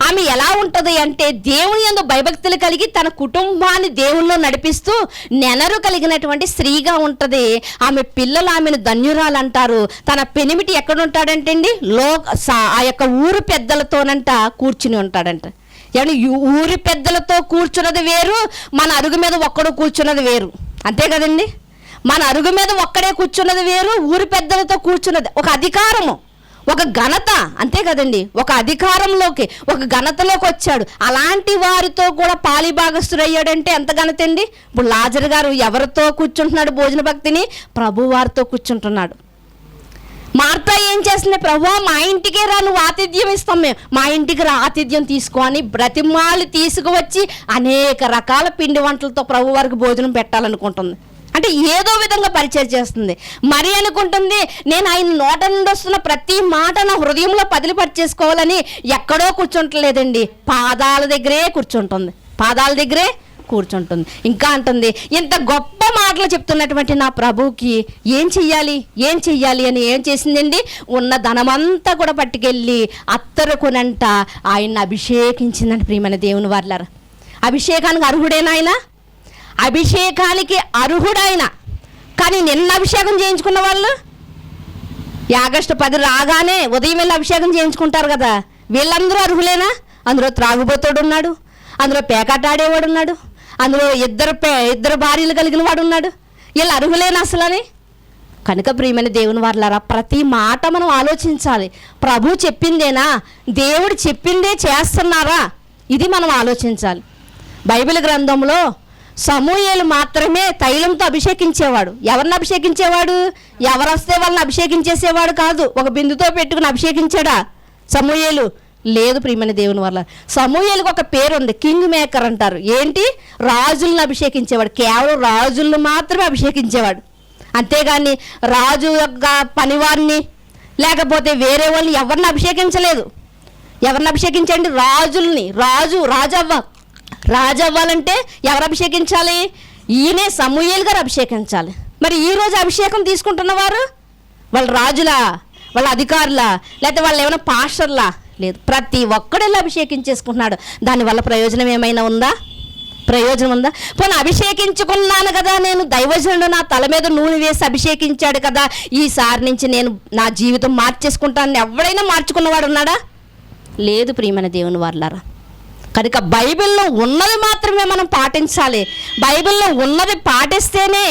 ఆమె ఎలా ఉంటుంది అంటే దేవుని యందు భయభక్తులు కలిగి తన కుటుంబాన్ని దేవుల్లో నడిపిస్తూ నెనరు కలిగినటువంటి స్త్రీగా ఉంటుంది. ఆమె పిల్లలు ఆమెను ధన్యురాలు అంటారు. తన పెనిమిటి ఎక్కడ ఉంటాడంటే అండి ఆ యొక్క ఊరు పెద్దలతోనంట కూర్చుని ఉంటాడంట. ఏమంటే ఊరి పెద్దలతో కూర్చున్నది వేరు, మన అరుగు మీద ఒక్కడు కూర్చున్నది వేరు. అంతే కదండి, మన అరుగు మీద ఒక్కడే కూర్చున్నది వేరు, ఊరి పెద్దలతో కూర్చున్నది ఒక అధికారము, ఒక ఘనత. అంతే కదండి, ఒక అధికారంలోకి ఒక ఘనతలోకి వచ్చాడు. అలాంటి వారితో కూడా పాలిభాగస్తుడయ్యాడంటే ఎంత ఘనత అండి. ఇప్పుడు లాజరు గారు ఎవరితో కూర్చుంటున్నాడు భోజన భక్తిని? ప్రభు వారితో కూర్చుంటున్నాడు. మార్తా ఏం చేస్తుంది? ప్రభువా మా ఇంటికే రా, నువ్వు ఆతిథ్యం ఇస్తాం, మేము మా ఇంటికి రా, ఆతిథ్యం తీసుకో అని బ్రతిమాలి తీసుకువచ్చి అనేక రకాల పిండి వంటలతో ప్రభు వారికి భోజనం పెట్టాలనుకుంటుంది. అంటే ఏదో విధంగా పరిచయం చేస్తుంది. మరి అనుకుంటుంది నేను ఆయన నోట నుండి వస్తున్న ప్రతి మాట నా హృదయంలో పదిలిపరిచేసుకోవాలని ఎక్కడో కూర్చుంటలేదండి, పాదాల దగ్గరే కూర్చుంటుంది. ఇంకా అంటుంది, ఇంత గొప్ప మాటలు చెప్తున్నటువంటి నా ప్రభువుకి ఏం చెయ్యాలి అని ఏం చేసిందండి? ఉన్న ధనమంతా కూడా పట్టుకెళ్ళి అత్తరుకునంట ఆయన్ని అభిషేకించిందండి. ప్రియమైన దేవుని వాళ్ళారా, అభిషేకానికి అర్హుడేనా ఆయన? అభిషేకానికి అర్హుడైన. కానీ నిన్న అభిషేకం చేయించుకున్న వాళ్ళు ఆగస్టు 10 రాగానే ఉదయం వెళ్ళి అభిషేకం చేయించుకుంటారు కదా, వీళ్ళందరూ అర్హులేనా? అందులో త్రాగుబోతోడు ఉన్నాడు, అందులో పేకాట ఆడేవాడు ఉన్నాడు, అందులో ఇద్దరు భార్యలు కలిగిన వాడు ఉన్నాడు. వీళ్ళు అర్హులేనా అసలని? కనుక ప్రియమైన దేవుని వాళ్ళారా, ప్రతి మాట మనం ఆలోచించాలి. ప్రభు చెప్పిందేనా, దేవుడు చెప్పిందే చేస్తున్నారా, ఇది మనం ఆలోచించాలి. బైబిల్ గ్రంథంలో సమూయేలు మాత్రమే తైలంతో అభిషేకించేవాడు. ఎవరిని అభిషేకించేవాడు? ఎవరు వస్తే వాళ్ళని అభిషేకించేసేవాడు కాదు. ఒక బిందుతో పెట్టుకుని అభిషేకించాడా సమూయేలు? లేదు ప్రియమైన దేవుని వల్ల. సమూయేలుకి ఒక పేరు ఉంది, కింగ్ మేకర్ అంటారు. ఏంటి? రాజులను అభిషేకించేవాడు. కేవలం రాజులను మాత్రమే అభిషేకించేవాడు. అంతేగాని రాజు యొక్క పనివారిని లేకపోతే వేరే వాళ్ళని ఎవరిని అభిషేకించలేదు. ఎవరిని అభిషేకించండి? రాజుల్ని. రాజు అవ్వాలంటే ఎవరు అభిషేకించాలి? ఈయనే సమూయేలు గారు అభిషేకించాలి. మరి ఈరోజు అభిషేకం తీసుకుంటున్నవారు వాళ్ళ రాజులా, వాళ్ళ అధికారులా, లేకపోతే వాళ్ళు ఏమైనా పాస్టర్లా? లేదు, ప్రతి ఒక్కడెళ్ళి అభిషేకించేసుకుంటున్నాడు. దానివల్ల ప్రయోజనం ఏమైనా ఉందా? పోనీ అభిషేకించుకున్నాను కదా నేను, దైవజనుడు నా తల మీద నూనె వేసి అభిషేకించాడు కదా, ఈసారి నుంచి నేను నా జీవితం మార్చేసుకుంటానని ఎవడైనా మార్చుకున్నవాడు ఉన్నాడా? లేదు ప్రియమైన దేవుని వాళ్ళారా. కనుక బైబిల్లో ఉన్నది మాత్రమే మనం పాటించాలి. బైబిల్లో ఉన్నది పాటిస్తేనే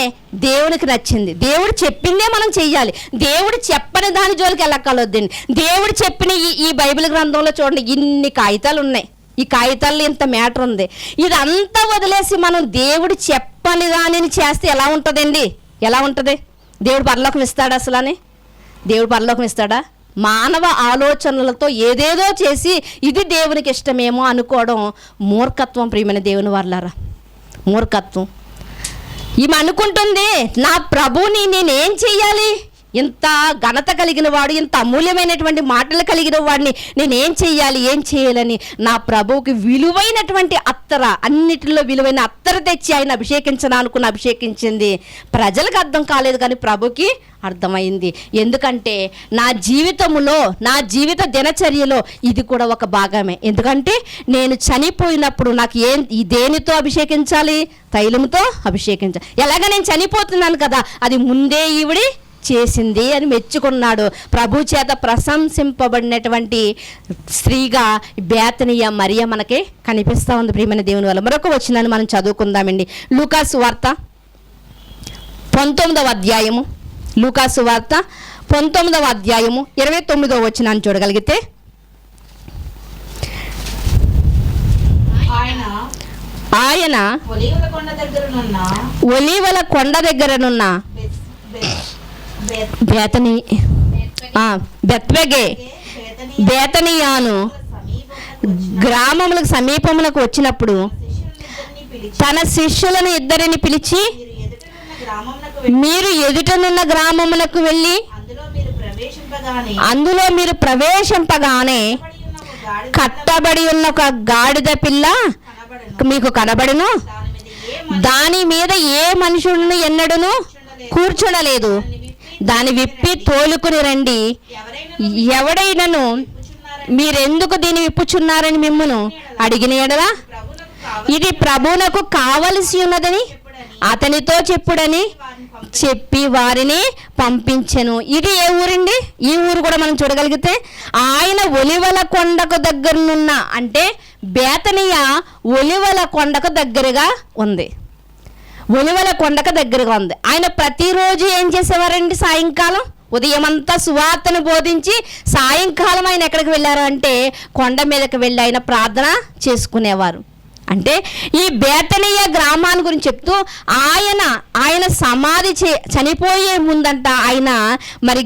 దేవునికి నచ్చింది. దేవుడు చెప్పిందే మనం చెయ్యాలి. దేవుడు చెప్పని దాని జోలికి వెళ్ళక్కలొద్దండి. దేవుడు చెప్పిన ఈ బైబిల్ గ్రంథంలో చూడండి, ఇన్ని కాగితాలు ఉన్నాయి. ఈ కాగితాల్లో ఇంత మ్యాటర్ ఉంది. ఇదంతా వదిలేసి మనం దేవుడు చెప్పని దానిని చేస్తే ఎలా ఉంటుందండి? ఎలా ఉంటుంది? దేవుడు పరలోకం ఇస్తాడా? అసలని దేవుడు పరలోకం ఇస్తాడా? మానవ ఆలోచనలతో ఏదేదో చేసి ఇది దేవునికి ఇష్టమేమో అనుకోవడం మూర్ఖత్వం. ప్రియమైన దేవుని వాళ్ళారా, మూర్ఖత్వం. ఈమె అనుకుంటుంది, నా ప్రభువుని నేనేం చెయ్యాలి? ఇంత ఘనత కలిగిన వాడు, ఇంత అమూల్యమైనటువంటి మాటలు కలిగిన వాడిని నేనేం చెయ్యాలి, ఏం చేయాలని నా ప్రభువుకి విలువైనటువంటి అత్తర, అన్నిటిలో విలువైన అత్తర తెచ్చి ఆయన అభిషేకించను అభిషేకించింది. ప్రజలకు అర్థం కాలేదు, కానీ ప్రభుకి అర్థమైంది. ఎందుకంటే నా జీవితంలో, నా జీవిత దినచర్యలో ఇది కూడా ఒక భాగమే. ఎందుకంటే నేను చనిపోయినప్పుడు నాకు దేనితో అభిషేకించాలి? తైలంతో అభిషేకించాలి. ఎలాగ నేను చనిపోతున్నాను కదా, అది ముందే ఈవిడి చేసింది అని మెచ్చుకున్నాడు. ప్రభు చేత ప్రశంసింపబడినటువంటి స్త్రీగా బేతనీయ మరియ మనకి కనిపిస్తూ ఉంది. ప్రియమైన దేవుని వల్ల మరొక వచనాన్ని మనం చదువుకుందామండి. లూకాసు వార్త 19వ అధ్యాయము. లూకాసు వార్త 19వ అధ్యాయము 29వ వచనాన్ని చూడగలిగితే, ఆయన ఒలీవల కొండ దగ్గరనున్న బెత్వెగే బేతనియాను గ్రామములకు సమీపములకు వచ్చినప్పుడు తన శిష్యులను ఇద్దరిని పిలిచి, మీరు ఎదుటనున్న గ్రామములకు వెళ్ళి అందులో మీరు ప్రవేశింపగానే కట్టబడి ఉన్న ఒక గాడిద పిల్ల మీకు కనబడును. దాని మీద ఏ మనుషులను ఎన్నడూను కూర్చునలేదు. దాని విప్పి తోలుకుని రండి. ఎవడైనను మీరెందుకు దీన్ని విప్పుచున్నారని మిమ్మును అడిగిన ఎడల ఇది ప్రభువునకు కావలసి ఉన్నదని అతనితో చెప్పుడని చెప్పి వారిని పంపించెను. ఇది ఏ ఊరండి? ఈ ఊరు కూడా మనం చూడగలిగితే ఆయన ఒలివల కొండకు దగ్గరనున్న, అంటే బేతనియ ఒలివల కొండకు దగ్గరగా ఉంది. ఒలివల కొండకు దగ్గరగా ఉంది. ఆయన ప్రతిరోజు ఏం చేసేవారండి? సాయంకాలం, ఉదయం అంతా సువార్తను బోధించి సాయంకాలం ఆయన ఎక్కడికి వెళ్ళారు అంటే కొండ మీదకి వెళ్ళి ఆయన ప్రార్థన చేసుకునేవారు. అంటే ఈ బేతనీయ గ్రామాన్ని గురించి చెప్తూ ఆయన సమాధి చనిపోయే ముందంట ఆయన మరి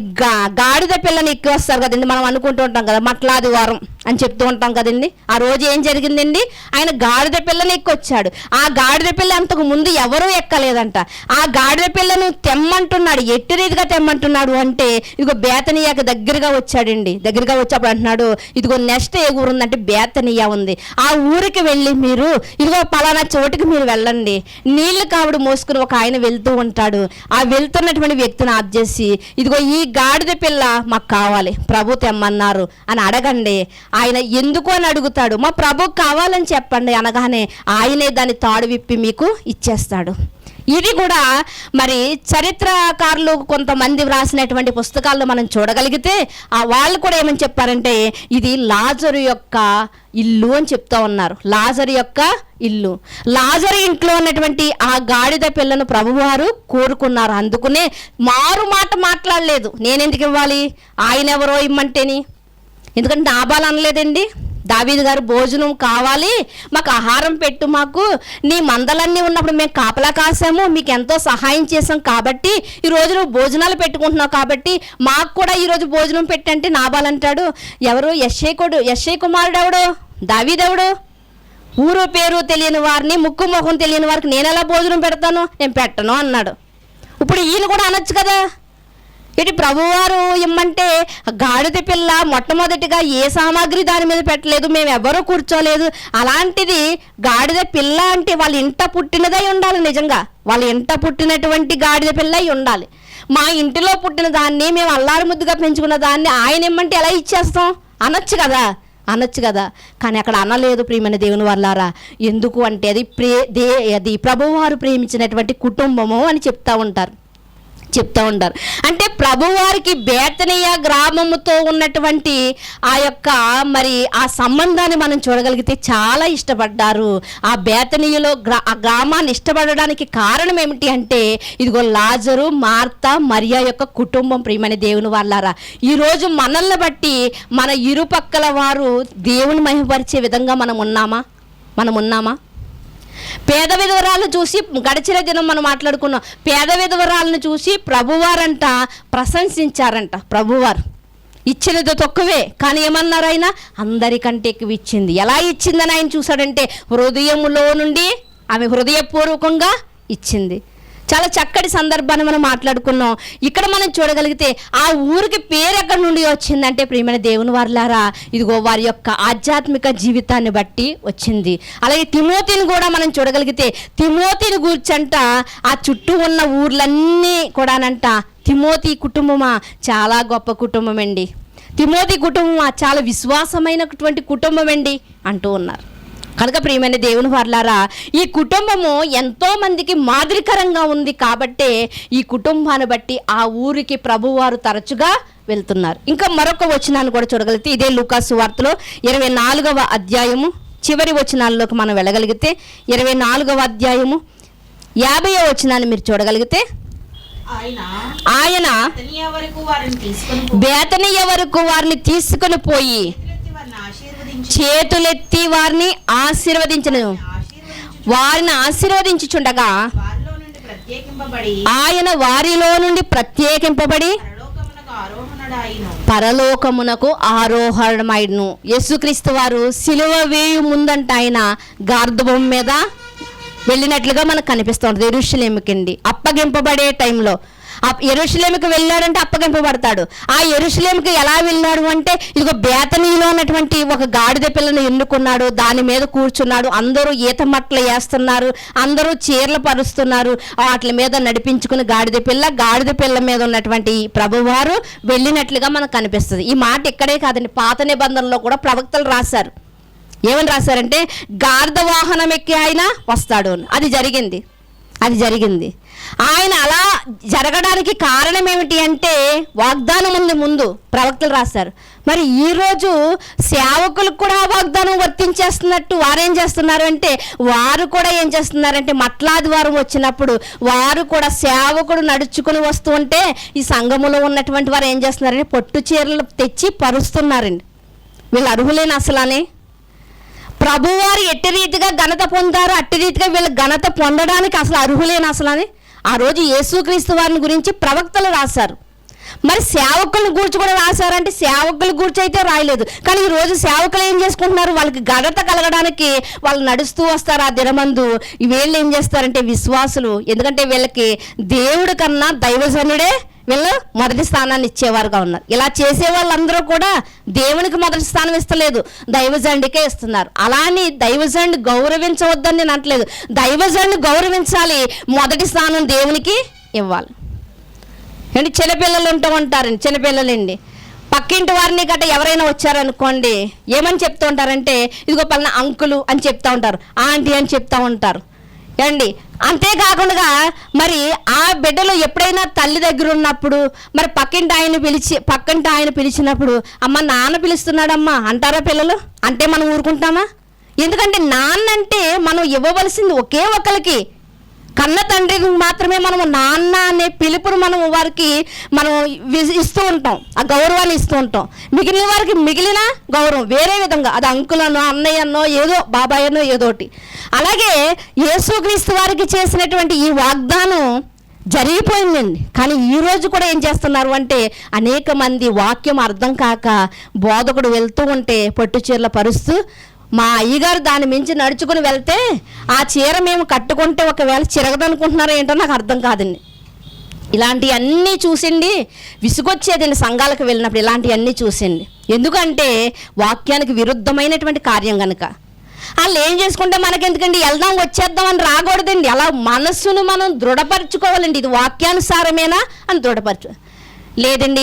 గాడిద పిల్లని ఎక్కి వస్తారు కదండి. మనం అనుకుంటూ ఉంటాం కదా, మట్లాది వారం అని చెప్తూ ఉంటాం కదండి. ఆ రోజు ఏం జరిగిందండి? ఆయన గాడిద పిల్లని ఎక్కొచ్చాడు. ఆ గాడిద పిల్ల అంతకు ముందు ఎవరూ ఎక్కలేదంట. ఆ గాడిద పిల్లను తెమ్మంటున్నాడు. ఎట్టి రీతిగా తెమ్మంటున్నాడు అంటే, ఇదిగో బేతనీయాకి దగ్గరగా వచ్చాడండి. దగ్గరగా వచ్చేప్పుడు అంటున్నాడు, ఇదిగో నెక్స్ట్ ఏ ఊరు ఉందంటే బేతనీయ ఉంది. ఆ ఊరికి వెళ్ళి మీరు ఇదిగో పలానా చోటుకి మీరు వెళ్ళండి. నీళ్లు కావుడు మోసుకుని ఒక ఆయన వెళ్తూ ఉంటాడు. ఆ వెళ్తున్నటువంటి వ్యక్తిని ఆప్ చేసి, ఇదిగో ఈ గాడిద పిల్ల మాకు కావాలి, ప్రభు తెమ్మన్నారు అని అడగండి. ఆయన ఎందుకు అని అడుగుతాడు. మా ప్రభుకు కావాలని చెప్పండి అనగానే ఆయనే దాన్ని తాడు విప్పి మీకు ఇచ్చేస్తాడు. ఇది కూడా మరి చరిత్రకారులు కొంతమంది వ్రాసినటువంటి పుస్తకాల్లో మనం చూడగలిగితే వాళ్ళు కూడా ఏమని చెప్పారంటే, ఇది లాజరు యొక్క ఇల్లు అని చెప్తా ఉన్నారు. లాజరు యొక్క ఇల్లు. లాజరు ఇంట్లో ఉన్నటువంటి ఆ గాడిద పిల్లను ప్రభువారు కోరుకున్నారు. అందుకునే మారు మాట మాట్లాడలేదు. నేనెందుకు ఇవ్వాలి, ఆయన ఎవరో ఇమ్మంటేని. ఎందుకంటే నాబాలు అనలేదండి. దావీదు గారు భోజనం కావాలి, మాకు ఆహారం పెట్టు, మాకు నీ మందలన్నీ ఉన్నప్పుడు మేము కాపలా కాసాము, మీకు ఎంతో సహాయం చేసాం కాబట్టి ఈరోజు నువ్వు భోజనాలు పెట్టుకుంటున్నావు కాబట్టి మాకు కూడా ఈరోజు భోజనం పెట్టంటే నాబాల్ అంటాడు, ఎవరు? యెష్షయి కుమారుడు ఎవడు? దావీదెవడు? ఊరు పేరు తెలియని వారిని, ముక్కు ముఖం తెలియని వారికి నేను ఎలా భోజనం పెడతాను? నేను పెట్టను అన్నాడు. ఇప్పుడు ఈయన కూడా అనొచ్చు కదా, ఇటు ప్రభువారు ఇమ్మంటే గాడిద పిల్ల మొట్టమొదటిగా ఏ సామాగ్రి దాని మీద పెట్టలేదు, మేము ఎవరూ కూర్చోలేదు. అలాంటిది గాడిద పిల్ల అంటే వాళ్ళ ఇంట పుట్టినదై ఉండాలి. నిజంగా వాళ్ళ ఇంట పుట్టినటువంటి గాడిద పిల్ల అయి ఉండాలి. మా ఇంటిలో పుట్టిన దాన్ని, మేము అల్లారు ముద్దుగా పెంచుకున్న దాన్ని ఆయన ఇమ్మంటే ఎలా ఇచ్చేస్తాం? అనొచ్చు కదా. కానీ అక్కడ అనలేదు. ప్రియమైన దేవుని వాళ్ళారా, ఎందుకు అంటే అది ప్రభువారు ప్రేమించినటువంటి కుటుంబము అని చెప్తా ఉంటారు. చెప్తూ ఉంటారు. అంటే ప్రభువారికి బేతనియ గ్రామముతో ఉన్నటువంటి ఆ యొక్క మరి ఆ సంబంధాన్ని మనం చూడగలిగితే చాలా ఇష్టపడ్డారు. ఆ బేతనీయులో ఆ గ్రామాన్ని ఇష్టపడడానికి కారణం ఏమిటి అంటే ఇదిగో లాజరు, మార్తా, మరియా యొక్క కుటుంబం. ప్రియమైన దేవుని వాళ్ళారా, ఈరోజు మనల్ని బట్టి మన ఇరుపక్కల వారు దేవుని మహిమపరిచే విధంగా మనం ఉన్నామా? పేద విధవరాలను చూసి గడిచిన దినం మనం మాట్లాడుకున్నాం. పేద విధవరాలను చూసి ప్రభువారంట ప్రశంసించారంట. ప్రభువారు ఇచ్చినది తక్కువే, కానీ ఏమన్నారు ఆయన? అందరికంటే ఎక్కువ ఇచ్చింది. ఎలా ఇచ్చిందని ఆయన చూశాడంటే హృదయములో నుండి ఆమె హృదయపూర్వకంగా ఇచ్చింది. చాలా చక్కటి సందర్భాన్ని మనం మాట్లాడుకున్నాం. ఇక్కడ మనం చూడగలిగితే ఆ ఊరికి పేరు ఎక్కడి నుండి వచ్చిందంటే ప్రియమైన దేవుని వారలారా, ఇదిగో వారి యొక్క ఆధ్యాత్మిక జీవితాన్ని బట్టి వచ్చింది. అలాగే తిమోతిని కూడా మనం చూడగలిగితే తిమోతిని గూర్చంట ఆ చుట్టూ ఉన్న ఊర్లన్నీ కూడానంట తిమోతి కుటుంబమా చాలా గొప్ప కుటుంబం అండి, తిమోతి కుటుంబమా చాలా విశ్వాసమైనటువంటి కుటుంబం అండి అంటూ ఉన్నారు. కనుక ప్రియమైన దేవుని వారలారా, ఈ కుటుంబము ఎంతో మందికి మాదిరికరంగా ఉంది కాబట్టే ఈ కుటుంబాన్ని బట్టి ఆ ఊరికి ప్రభువారు తరచుగా వెళ్తున్నారు. ఇంకా మరొక వచనాన్ని కూడా చూడగలిగితే ఇదే లూకాసు వార్తలో 24వ అధ్యాయము చివరి వచనాల్లోకి మనం వెళ్ళగలిగితే 24వ అధ్యాయము 50వ వచనాన్ని మీరు చూడగలిగితే ఆయన బేతనియ వరకు వారిని తీసుకొని పోయి చేతులెత్తి వారిని ఆశీర్వదించుచుండగా ఆయన వారిలో నుండి ప్రత్యేకింపబడి పరలోకమునకు ఆరోహణమైను. యేసుక్రీస్తు వారు సిలువ వేయు ముందంట ఆయన గార్ధబొమ్మ మీద వెళ్ళినట్లుగా మనకు కనిపిస్తూ ఉంటుంది. యెరూషలేముకండి అప్పగింపబడే టైంలో యెరూషలేముకి వెళ్ళాడంటే అప్పగింపబడతాడు. ఆ యెరూషలేముకి ఎలా వెళ్ళాడు అంటే ఇదిగో బేతనీలో ఉన్నటువంటి ఒక గాడిద పిల్లను ఎన్నుకున్నాడు, దాని మీద కూర్చున్నాడు. అందరూ ఈత మట్టలు వేస్తున్నారు, అందరూ చీరలు పరుస్తున్నారు, వాటి మీద నడిపించుకుని గాడిద పిల్ల మీద ఉన్నటువంటి ప్రభువారు వెళ్ళినట్లుగా మనకు కనిపిస్తుంది. ఈ మాట ఇక్కడే కాదండి, పాత నిబంధనలో కూడా ప్రవక్తలు రాశారు. ఏమని రాశారంటే గాడిద వాహనం ఎక్కి ఆయన వస్తాడు. అది జరిగింది. ఆయన అలా జరగడానికి కారణం ఏమిటి అంటే వాగ్దానం ముందు ప్రవక్తలు రాశారు. మరి ఈరోజు సేవకులకు కూడా వాగ్దానం వర్తించేస్తున్నట్టు వారేం చేస్తున్నారు అంటే వారు కూడా ఏం చేస్తున్నారంటే మట్లాదివారం వచ్చినప్పుడు వారు కూడా సేవకుడు నడుచుకుని వస్తూ ఉంటే ఈ సంఘములో ఉన్నటువంటి వారు ఏం చేస్తున్నారంటే పొట్టు చీరలు తెచ్చి పరుస్తున్నారండి. వీళ్ళు అర్హులేని అసలానే ప్రభువారు ఎట్టి రీతిగా ఘనత పొందారు, అట్టి రీతిగా వీళ్ళు ఘనత పొందడానికి అసలు అర్హులేని అసలని ఆ రోజు యేసుక్రీస్తు వారిని గురించి ప్రవక్తలు రాశారు. మరి సేవకులను గూర్చి కూడా రాశారంటే సేవకుల గూర్చి అయితే రాయలేదు. కానీ ఈరోజు సేవకులు ఏం చేసుకుంటున్నారు, వాళ్ళకి ఘనత కలగడానికి వాళ్ళు నడుస్తూ వస్తారు. ఆ దినమందు వీళ్ళు ఏం చేస్తారంటే విశ్వాసులు, ఎందుకంటే వీళ్ళకి దేవుడి కన్నా దైవజనుడే వీళ్ళు మొదటి స్థానాన్ని ఇచ్చేవారుగా ఉన్నారు. ఇలా చేసే వాళ్ళందరూ కూడా దేవునికి మొదటి స్థానం ఇస్తలేదు, దైవజనుడికే ఇస్తున్నారు. అలా అని దైవజనుడిని గౌరవించవద్దని నేను అనట్లేదు, దైవజనుడిని గౌరవించాలి, మొదటి స్థానం దేవునికి ఇవ్వాలి. ఏంటి చిన్నపిల్లలు ఉంటూ ఉంటారండి, చిన్నపిల్లలండి పక్కింటి వారిని గట్ట ఎవరైనా వచ్చారనుకోండి ఏమని చెప్తూ ఉంటారంటే ఇదిగో పలానా అంకులు అని చెప్తూ ఉంటారు, ఆంటీ అని చెప్తూ ఉంటారు అండి. అంతేకాకుండా మరి ఆ బిడ్డలు ఎప్పుడైనా తల్లి దగ్గర ఉన్నప్పుడు మరి పక్కింటి ఆయన పిలిచినప్పుడు అమ్మ నాన్న పిలుస్తున్నాడమ్మా అంటారా పిల్లలు? అంటే మనం ఊరుకుంటామా? ఎందుకంటే నాన్న అంటే మనం ఇవ్వవలసింది ఒకే ఒకరికి, కన్న తండ్రికి మాత్రమే మనం నాన్న అనే పిలుపును మనం వారికి మనం ఇస్తూ ఉంటాం, ఆ గౌరవాన్ని ఇస్తూ ఉంటాం. మిగిలిన వారికి మిగిలిన గౌరవం వేరే విధంగా, అది అంకులనో అన్నయ్యనో ఏదో బాబాయనో ఏదోటి. అలాగే యేసుక్రీస్తు వారికి చేసినటువంటి ఈ వాగ్దానం జరిగిపోయిందండి. కానీ ఈరోజు కూడా ఏం చేస్తున్నారు అంటే అనేక మంది వాక్యం అర్థం కాక బోధకుడు వెళ్తూ ఉంటే పట్టు చీరల పరుస్తూ మా అయ్యగారు దాన్ని మించి నడుచుకుని వెళ్తే ఆ చీర మేము కట్టుకుంటే ఒకవేళ చిరగదనుకుంటున్నారో ఏంటో నాకు అర్థం కాదండి. ఇలాంటివన్నీ చూసిండి విసుగొచ్చేదండి సంఘాలకు వెళ్ళినప్పుడు, ఇలాంటివన్నీ చూసిండి. ఎందుకంటే వాక్యానికి విరుద్ధమైనటువంటి కార్యం కనుక. వాళ్ళు ఏం చేసుకుంటే మనకెందుకండి, వెళ్దాం వచ్చేద్దాం అని రాకూడదండి. అలా మనస్సును మనం దృఢపరచుకోవాలండి. ఇది వాక్యానుసారమేనా అని దృఢపరచు. లేదండి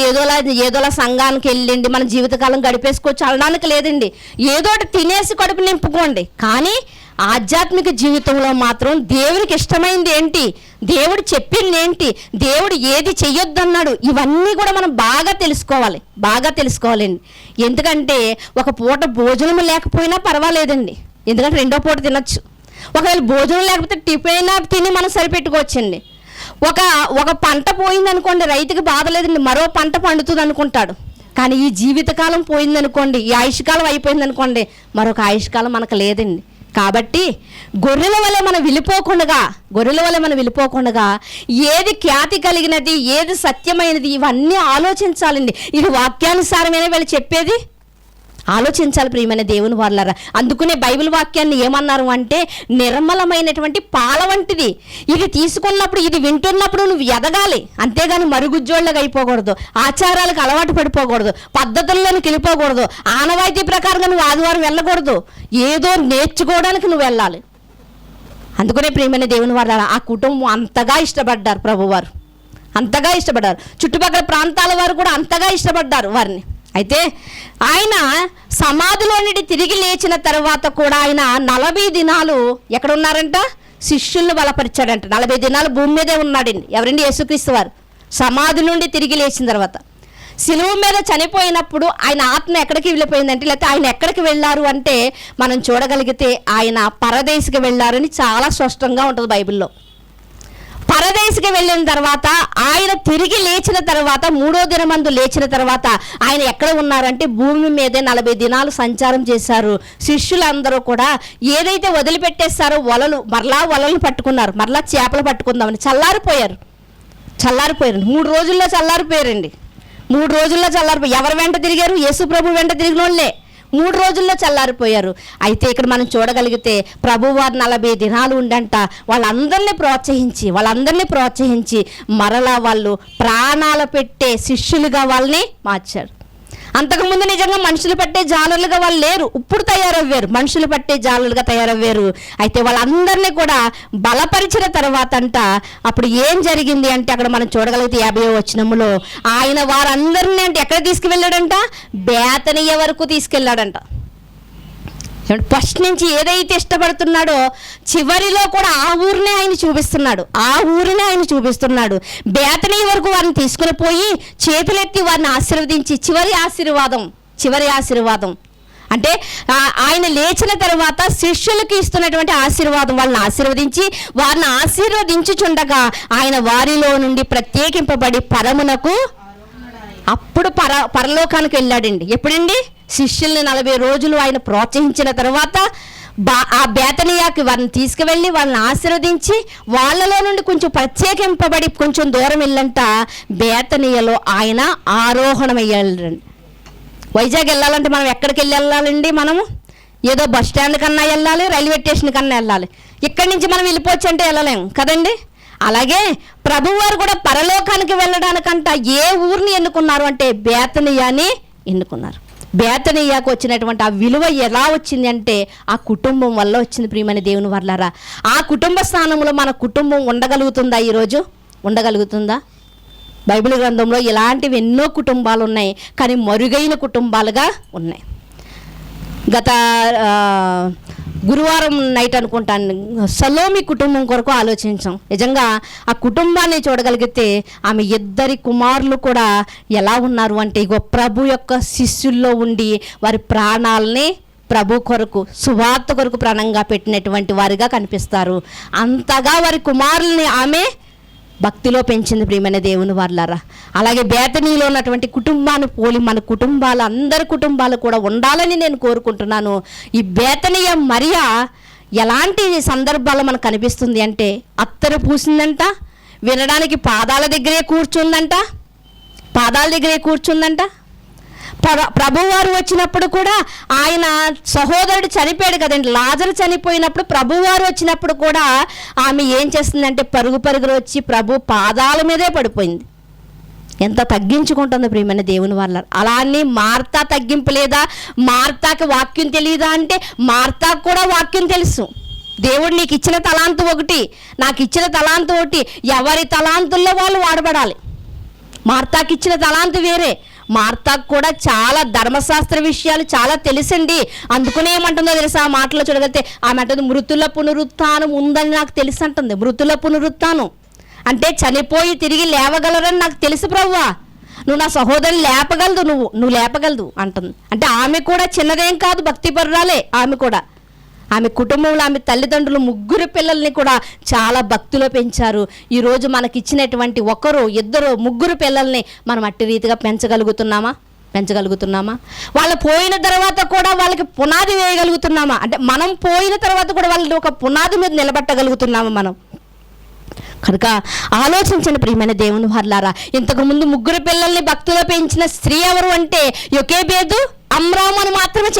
ఏదోలా సంఘానికి వెళ్ళండి మన జీవితకాలం గడిపేసుకోవచ్చు అనడానికి లేదండి. ఏదోటి తినేసి కడుపు నింపుకోండి, కానీ ఆధ్యాత్మిక జీవితంలో మాత్రం దేవునికి ఇష్టమైంది ఏంటి, దేవుడు చెప్పింది ఏంటి, దేవుడు ఏది చెయ్యొద్దన్నాడు, ఇవన్నీ కూడా మనం బాగా తెలుసుకోవాలండి. ఎందుకంటే ఒక పూట భోజనం లేకపోయినా పర్వాలేదండి, ఎందుకంటే రెండో పూట తినచ్చు. ఒకవేళ భోజనం లేకపోతే టిఫిన్ అయినా తిని మనం సరిపెట్టుకోవచ్చండి. ఒక పంట పోయిందనుకోండి, రైతుకి బాధ లేదండి, మరో పంట పండుతుంది అనుకుంటాడు. కానీ ఈ జీవితకాలం పోయిందనుకోండి, ఈ ఆయుష్కాలం అయిపోయిందనుకోండి, మరొక ఆయుష్కాలం మనకు లేదండి. కాబట్టి గొర్రెల వలె మనం వెళ్ళిపోకుండా ఏది ఖ్యాతి కలిగినది, ఏది సత్యమైనది, ఇవన్నీ ఆలోచించాలండి. ఇది వాక్యానుసారమైన వీళ్ళు చెప్పేది ఆలోచించాలి ప్రియమైన దేవుని వారలారా. అందుకునే బైబిల్ వాక్యాన్ని ఏమన్నారు అంటే, నిర్మలమైనటువంటి పాల వంటిది. ఇది తీసుకున్నప్పుడు, ఇది వింటున్నప్పుడు నువ్వు ఎదగాలి, అంతేగాని మరుగుజ్జోళ్ళగా అయిపోకూడదు, ఆచారాలకు అలవాటు పడిపోకూడదు, పద్ధతుల్లోనికి వెళ్ళిపోకూడదు, ఆనవాయితీ ప్రకారంగా నువ్వు ఆదివారం వెళ్ళకూడదు, ఏదో నేర్చుకోవడానికి నువ్వు వెళ్ళాలి. అందుకునే ప్రియమైన దేవుని వారలారా, ఆ కుటుంబం అంతగా ఇష్టపడ్డారు, ప్రభువారు అంతగా ఇష్టపడ్డారు, చుట్టుపక్కల ప్రాంతాల వారు కూడా అంతగా ఇష్టపడ్డారు వారిని. అయితే ఆయన సమాధిలో నుండి తిరిగి లేచిన తర్వాత కూడా ఆయన 40 దినాలు ఎక్కడ ఉన్నారంట, శిష్యులను బలపరిచాడంట. 40 దినాలు భూమి మీదే ఉన్నాడండి. ఎవరండి? యేసుక్రీస్తు వారు సమాధి నుండి తిరిగి లేచిన తర్వాత శిలువ మీద చనిపోయినప్పుడు ఆయన ఆత్మ ఎక్కడికి వెళ్ళిపోయిందంటే, లేకపోతే ఆయన ఎక్కడికి వెళ్ళారు అంటే మనం చూడగలిగితే ఆయన పరదేశికి వెళ్ళారని చాలా స్పష్టంగా ఉంటుంది బైబిల్లో. పరదేశికి వెళ్ళిన తర్వాత ఆయన తిరిగి లేచిన తర్వాత 3వ దినమందు లేచిన తర్వాత ఆయన ఎక్కడ ఉన్నారంటే భూమి మీదే 40 దినాలు సంచారం చేశారు. శిష్యులందరూ కూడా ఏదైతే వదిలిపెట్టేస్తారో మరలా వలలు పట్టుకున్నారు, మరలా చేపలు పట్టుకుందామని చల్లారిపోయారు. 3 రోజుల్లో చల్లారిపోయారండి. 3 రోజుల్లో చల్లారిపోయి ఎవరి వెంట తిరిగారు? యేసు ప్రభు వెంట తిరిగిన వాళ్ళే 3 రోజుల్లో చల్లారిపోయారు. అయితే ఇక్కడ మనం చూడగలిగితే ప్రభువారు 40 దినాలు ఉండంట వాళ్ళందరినీ ప్రోత్సహించి మరలా వాళ్ళు ప్రాణాలు పెట్టే శిష్యులుగా వాళ్ళని మార్చారు. అంతకుముందు నిజంగా మనుషులు పట్టే జాలరులుగా వాళ్ళు లేరు, ఇప్పుడు తయారయ్యారు, మనుషులు పట్టే జాలరులుగా తయారయ్యారు. అయితే వాళ్ళందరినీ కూడా బలపరిచిన తర్వాత అంట అప్పుడు ఏం జరిగింది అంటే, అక్కడ మనం చూడగలిగితే 50వ వచనములో ఆయన వారందరినీ అంటే ఎక్కడ తీసుకువెళ్ళాడంట? బేతనియ వరకు తీసుకెళ్ళాడంట. ఫస్ట్ నుంచి ఏదైతే ఇష్టపడుతున్నాడో చివరిలో కూడా ఆ ఊరినే ఆయన చూపిస్తున్నాడు. బేతనియ వరకు వారిని తీసుకుని పోయి చేతులెత్తి వారిని ఆశీర్వదించి చివరి ఆశీర్వాదం అంటే ఆయన లేచిన తర్వాత శిష్యులకు ఇస్తున్నటువంటి ఆశీర్వాదం, వాళ్ళని ఆశీర్వదించి వారిని ఆశీర్వదించుచుండగా ఆయన వారిలో నుండి ప్రత్యేకింపబడి పరమునకు అప్పుడు పరలోకానికి వెళ్ళాడండి. ఎప్పుడండి? శిష్యుల్ని 40 రోజులు ఆయన ప్రోత్సహించిన తర్వాత ఆ బేతనియాకి వారిని తీసుకువెళ్ళి వాళ్ళని ఆశీర్వదించి వాళ్ళలో నుండి కొంచెం ప్రత్యేకింపబడి కొంచెం దూరం వెళ్ళంట బేతనియలో ఆయన ఆరోహణమయ్యాడండి. వైజాగ్ వెళ్ళాలంటే మనం ఎక్కడికి వెళ్ళాలండి? మనము ఏదో బస్ స్టాండ్ కన్నా వెళ్ళాలి, రైల్వే స్టేషన్ కన్నా వెళ్ళాలి. ఇక్కడి నుంచి మనం వెళ్ళిపోవచ్చు అంటే వెళ్ళలేము కదండి. అలాగే ప్రభువారు కూడా పరలోకానికి వెళ్ళడానికంట ఏ ఊరిని ఎన్నుకున్నారు అంటే బేతనియాని ఎన్నుకున్నారు. బేతనియాకు వచ్చినటువంటి ఆ విలువ ఎలా వచ్చింది అంటే ఆ కుటుంబం వల్ల వచ్చింది. ప్రియమైన దేవుని వర్లారా, ఆ కుటుంబ స్థానంలో మన కుటుంబం ఉండగలుగుతుందా? ఈరోజు ఉండగలుగుతుందా? బైబిల్ గ్రంథంలో ఇలాంటివి ఎన్నో కుటుంబాలు ఉన్నాయి, కానీ మరుగైన కుటుంబాలుగా ఉన్నాయి. గత గురువారం నైట్ అనుకుంటాను సలోమి కుటుంబం కొరకు ఆలోచించాం. నిజంగా ఆ కుటుంబాన్ని చూడగలిగితే ఆమె 2 కుమారులు కూడా ఎలా ఉన్నారు అంటే ఇగో ప్రభు యొక్క శిష్యుల్లో ఉండి వారి ప్రాణాలని ప్రభు కొరకు సువార్త కొరకు ప్రాణంగా పెట్టినటువంటి వారిగా కనిపిస్తారు. అంతగా వారి కుమారుల్ని ఆమె భక్తిలో పెంచింది. ప్రియమైన దేవుని వారలారా, అలాగే బేతనీలో ఉన్నటువంటి కుటుంబాన్ని పోలి మన కుటుంబాలు అందరి కుటుంబాలు కూడా ఉండాలని నేను కోరుకుంటున్నాను. ఈ బేతనీయ మరియా ఎలాంటి సందర్భాల్లో మనకు కనిపిస్తుంది అంటే అత్తరు పూసిందంట, వినడానికి పాదాల దగ్గరే కూర్చుందంట. ప్రభువారు వచ్చినప్పుడు కూడా ఆయన సహోదరుడు చనిపోయాడు కదండి, లాజరు చనిపోయినప్పుడు ప్రభువారు వచ్చినప్పుడు కూడా ఆమె ఏం చేస్తుందంటే పరుగులో వచ్చి ప్రభు పాదాల మీదే పడిపోయింది. ఎంత తగ్గించుకుంటుందో ప్రియమైన దేవుని వల్ల. అలా అని మార్తా తగ్గింపు లేదా? మార్తాకి వాక్యం తెలియదా అంటే మార్తాకు కూడా వాక్యం తెలుసు. దేవుడు నీకు ఇచ్చిన తలాంతు ఒకటి, నాకు ఇచ్చిన తలాంతు ఒకటి, ఎవరి తలాంతుల్లో వాళ్ళు వాడబడాలి. మార్తాకి ఇచ్చిన తలాంతు వేరే, మార్తాకు కూడా చాలా ధర్మశాస్త్ర విషయాలు చాలా తెలుసండి. అందుకనే ఏమంటుందో తెలుసా, ఆ మాటలో చూడగలిగితే ఆమె అంటుంది మృతుల పునరుత్థానం ఉందని నాకు తెలుసు అంటుంది. మృతుల పునరుత్థానం అంటే చనిపోయి తిరిగి లేవగలరని నాకు తెలుసు ప్రభువా, నువ్వు నా సహోదరుని లేపగలదు, నువ్వు లేపగలదు అంటుంది. అంటే ఆమె కూడా చిన్నదేం కాదు, భక్తిపరురాలే. ఆమె కుటుంబంలో ఆమె తల్లిదండ్రులు 3 పిల్లల్ని కూడా చాలా భక్తిలో పెంచారు. ఈరోజు మనకిచ్చినటువంటి 1, 2, 3 పిల్లల్ని మనం అట్టి రీతిగా పెంచగలుగుతున్నామా? వాళ్ళు పోయిన తర్వాత కూడా వాళ్ళకి పునాది వేయగలుగుతున్నామా? అంటే మనం పోయిన తర్వాత కూడా వాళ్ళని ఒక పునాది మీద నిలబెట్టగలుగుతున్నామా మనం? కనుక ఆలోచించండి ప్రియమైన దేవుని వారలారా. ఇంతకుముందు 3 పిల్లల్ని భక్తిలో పెంచిన స్త్రీ ఎవరు అంటే యోకేబేదు, అమ్రాము అని మాత్రమే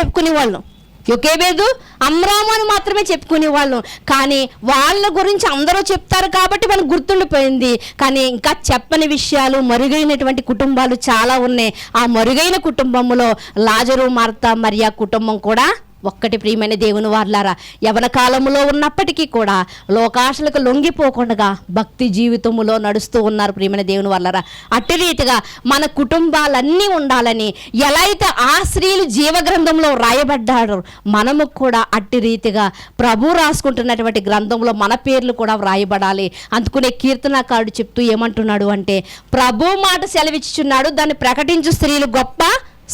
చెప్పుకునేవాళ్ళం. కానీ వాళ్ళ గురించి అందరూ చెప్తారు కాబట్టి మనకు గుర్తుండిపోయింది. కానీ ఇంకా చెప్పని విషయాలు, మరుగైనటువంటి కుటుంబాలు చాలా ఉన్నాయి. ఆ మరుగైన కుటుంబంలో లాజరు, మార్తా, మరియా కుటుంబం కూడా ఒక్కటి ప్రియమైన దేవుని వారలారా. యవన కాలంలో ఉన్నప్పటికీ కూడా లోకాశలకు లొంగిపోకుండా భక్తి జీవితంలో నడుస్తూ ఉన్నారు ప్రియమైన దేవుని వారలారా. అట్టి రీతిగా మన కుటుంబాలన్నీ ఉండాలని ఎలా అయితే ఆ స్త్రీలు జీవగ్రంథంలో రాయబడ్డారు, మనము కూడా అట్టి రీతిగా ప్రభు రాసుకుంటున్నటువంటి గ్రంథంలో మన పేర్లు కూడా వ్రాయబడాలి. అందుకునే కీర్తనకారుడు చెప్తూ ఏమంటున్నాడు అంటే, ప్రభు మాట సెలవిచ్చుచున్నాడు, దాన్ని ప్రకటించు స్త్రీలు గొప్ప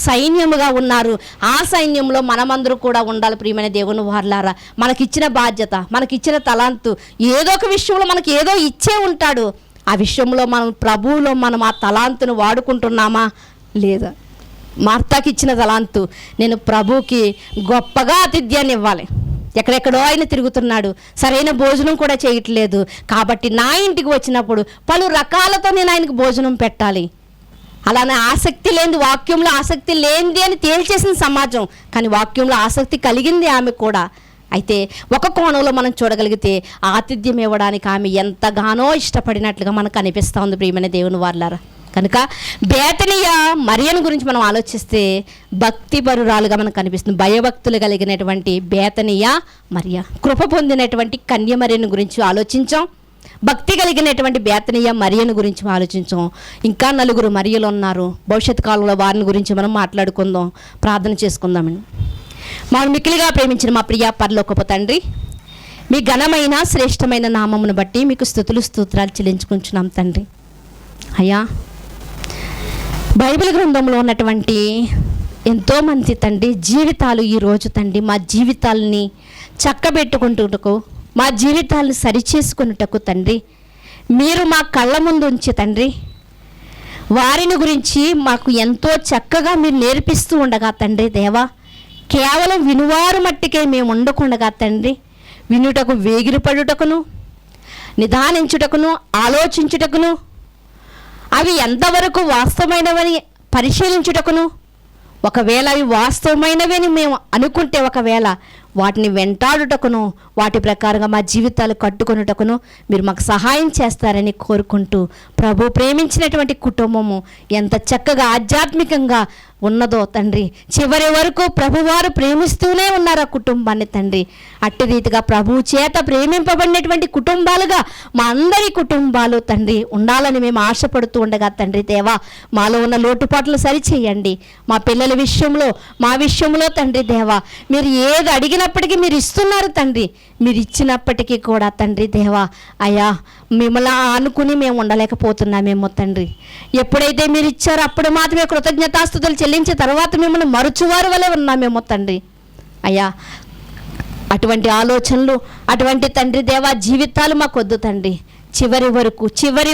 సైన్యముగా ఉన్నారు. ఆ సైన్యంలో మనమందరూ కూడా ఉండాలి ప్రియమైన దేవుని వారలారా. మనకిచ్చిన బాధ్యత, మనకిచ్చిన తలాంతు, ఏదో ఒక విషయంలో మనకి ఏదో ఇచ్చే ఉంటాడు. ఆ విషయంలో మనం ప్రభువులో మనం ఆ తలాంతును వాడుకుంటున్నామా లేదా? మార్తాకి ఇచ్చిన తలాంతు, నేను ప్రభువుకి గొప్పగా ఆతిథ్యాన్ని ఇవ్వాలి. ఎక్కడెక్కడో ఆయన తిరుగుతున్నాడు, సరైన భోజనం కూడా చేయట్లేదు. కాబట్టి నా ఇంటికి వచ్చినప్పుడు పలు రకాలతో నేను ఆయనకు భోజనం పెట్టాలి. అలానే ఆసక్తి లేనిది, వాక్యంలో ఆసక్తి లేనిది అని తేల్చేసిన సమాజం, కానీ వాక్యంలో ఆసక్తి కలిగింది ఆమె కూడా. అయితే ఒక కోణంలో మనం చూడగలిగితే ఆతిథ్యం ఇవ్వడానికి ఆమె ఎంతగానో ఇష్టపడినట్లుగా మనకు అనిపిస్తూ ఉంది ప్రియమైన దేవుని వారలారా. కనుక బేతనియ మరియను గురించి మనం ఆలోచిస్తే భక్తిపరురాలుగా మనకు కనిపిస్తుంది. భయభక్తులు కలిగినటువంటి బేతనియ మరియ, కృప పొందినటువంటి కన్య మరియను గురించి ఆలోచించాం. భక్తి కలిగినటువంటి బేతనియ మరియను గురించి ఆలోచించాం. ఇంకా 4 మరియలు ఉన్నారు. భవిష్యత్ కాలంలో వారిని గురించి మనం మాట్లాడుకుందాం, ప్రార్థన చేసుకుందామండి. మనం మిక్కిలిగా ప్రేమించిన మా ప్రియ పరలోకపు తండ్రి, మీ ఘనమైన శ్రేష్టమైన నామమును బట్టి మీకు స్తుతులు స్తోత్రాలు చెల్లించుకుంటున్నాం తండ్రి. అయ్యా, బైబిల్ గ్రంథంలో ఉన్నటువంటి ఎంతోమంది తండ్రి జీవితాలు ఈరోజు తండ్రి మా జీవితాలని చక్కబెట్టుకుంటుటకు, మా జీవితాలను సరిచేసుకున్నటకు తండ్రి మీరు మా కళ్ళ ముందు ఉంచి తండ్రి వారిని గురించి మాకు ఎంతో చక్కగా మీరు నేర్పిస్తూ ఉండగా తండ్రి దేవా, కేవలం వినువారు మట్టికే మేము ఉండకుండగా తండ్రి వినుటకు, వేగిరపడుటకును, నిదానించుటకును, ఆలోచించుటకును, అవి ఎంతవరకు వాస్తవమైనవని పరిశీలించుటకును, ఒకవేళ అవి వాస్తవమైనవి అని మేము అనుకుంటే ఒకవేళ వాటిని వెంటాడుటకును, వాటి ప్రకారంగా మా జీవితాలు కట్టుకొనుటకును మీరు మాకు సహాయం చేస్తారని కోరుకుంటూ, ప్రభు ప్రేమించినటువంటి కుటుంబము ఎంత చక్కగా ఆధ్యాత్మికంగా ఉన్నదో తండ్రి, చివరి వరకు ప్రభువారు ప్రేమిస్తూనే ఉన్నారు ఆ కుటుంబాన్ని తండ్రి. అట్టి రీతిగా ప్రభువు చేత ప్రేమింపబడినటువంటి కుటుంబాలుగా మా అందరి కుటుంబాలు తండ్రి ఉండాలని మేము ఆశపడుతూ ఉండగా తండ్రి దేవా, మాలో ఉన్న లోటుపాట్లు సరిచేయండి. మా పిల్లల విషయంలో, మా విషయంలో తండ్రి దేవా, మీరు ఏది అడిగినప్పటికీ మీరు ఇస్తున్నారు తండ్రి. మీరు ఇచ్చినప్పటికీ కూడా తండ్రి దేవా, అయ్యా మిమ్మల్ని అనుకుని మేము ఉండలేకపోతున్నామేమో తండ్రి. ఎప్పుడైతే మీరు ఇచ్చారో అప్పుడు మాత్రమే కృతజ్ఞతాస్తుతులు చెల్లించిన తర్వాత మిమ్మల్ని మరుచువారి వలె ఉన్నామేమో తండ్రి. అయ్యా, అటువంటి ఆలోచనలు, అటువంటి తండ్రి దేవా జీవితాలు మాకొద్దు తండ్రి. చివరి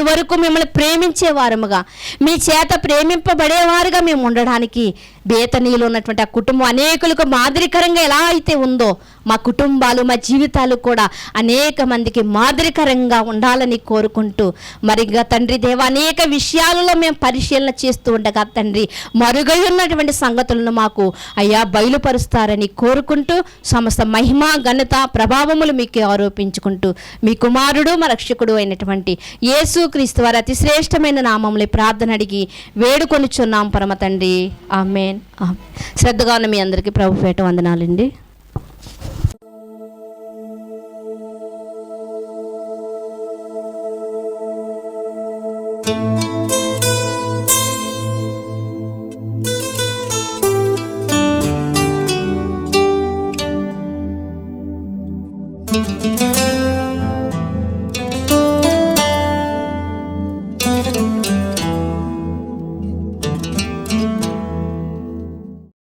వరకు మిమ్మల్ని ప్రేమించే వారముగా, మీ చేత ప్రేమింపబడేవారుగా మేము ఉండడానికి బేతనీలో ఉన్నటువంటి ఆ కుటుంబం అనేకులకు మాదిరికరంగా ఎలా అయితే ఉందో మా కుటుంబాలు, మా జీవితాలు కూడా అనేక మందికి మాదిరికరంగా ఉండాలని కోరుకుంటూ, మరిగా తండ్రి దేవ అనేక విషయాలలో మేము పరిశీలన చేస్తూ ఉండగా తండ్రి మరుగై ఉన్నటువంటి సంగతులను మాకు అయ్యా బయలుపరుస్తారని కోరుకుంటూ, సమస్త మహిమ, ఘనత, ప్రభావములు మీకు ఆరోపించుకుంటూ మీ కుమారుడు మా రక్షకుడు అయినటువంటి యేసుక్రీస్తు వారి అతి శ్రేష్టమైన నామములో ప్రార్థన అడిగి వేడుకొనుచున్నాం పరమ తండ్రి. ఆమేన్. శ్రద్ధగా ఉన్న మీ అందరికీ ప్రభు పేట వందనాలండి.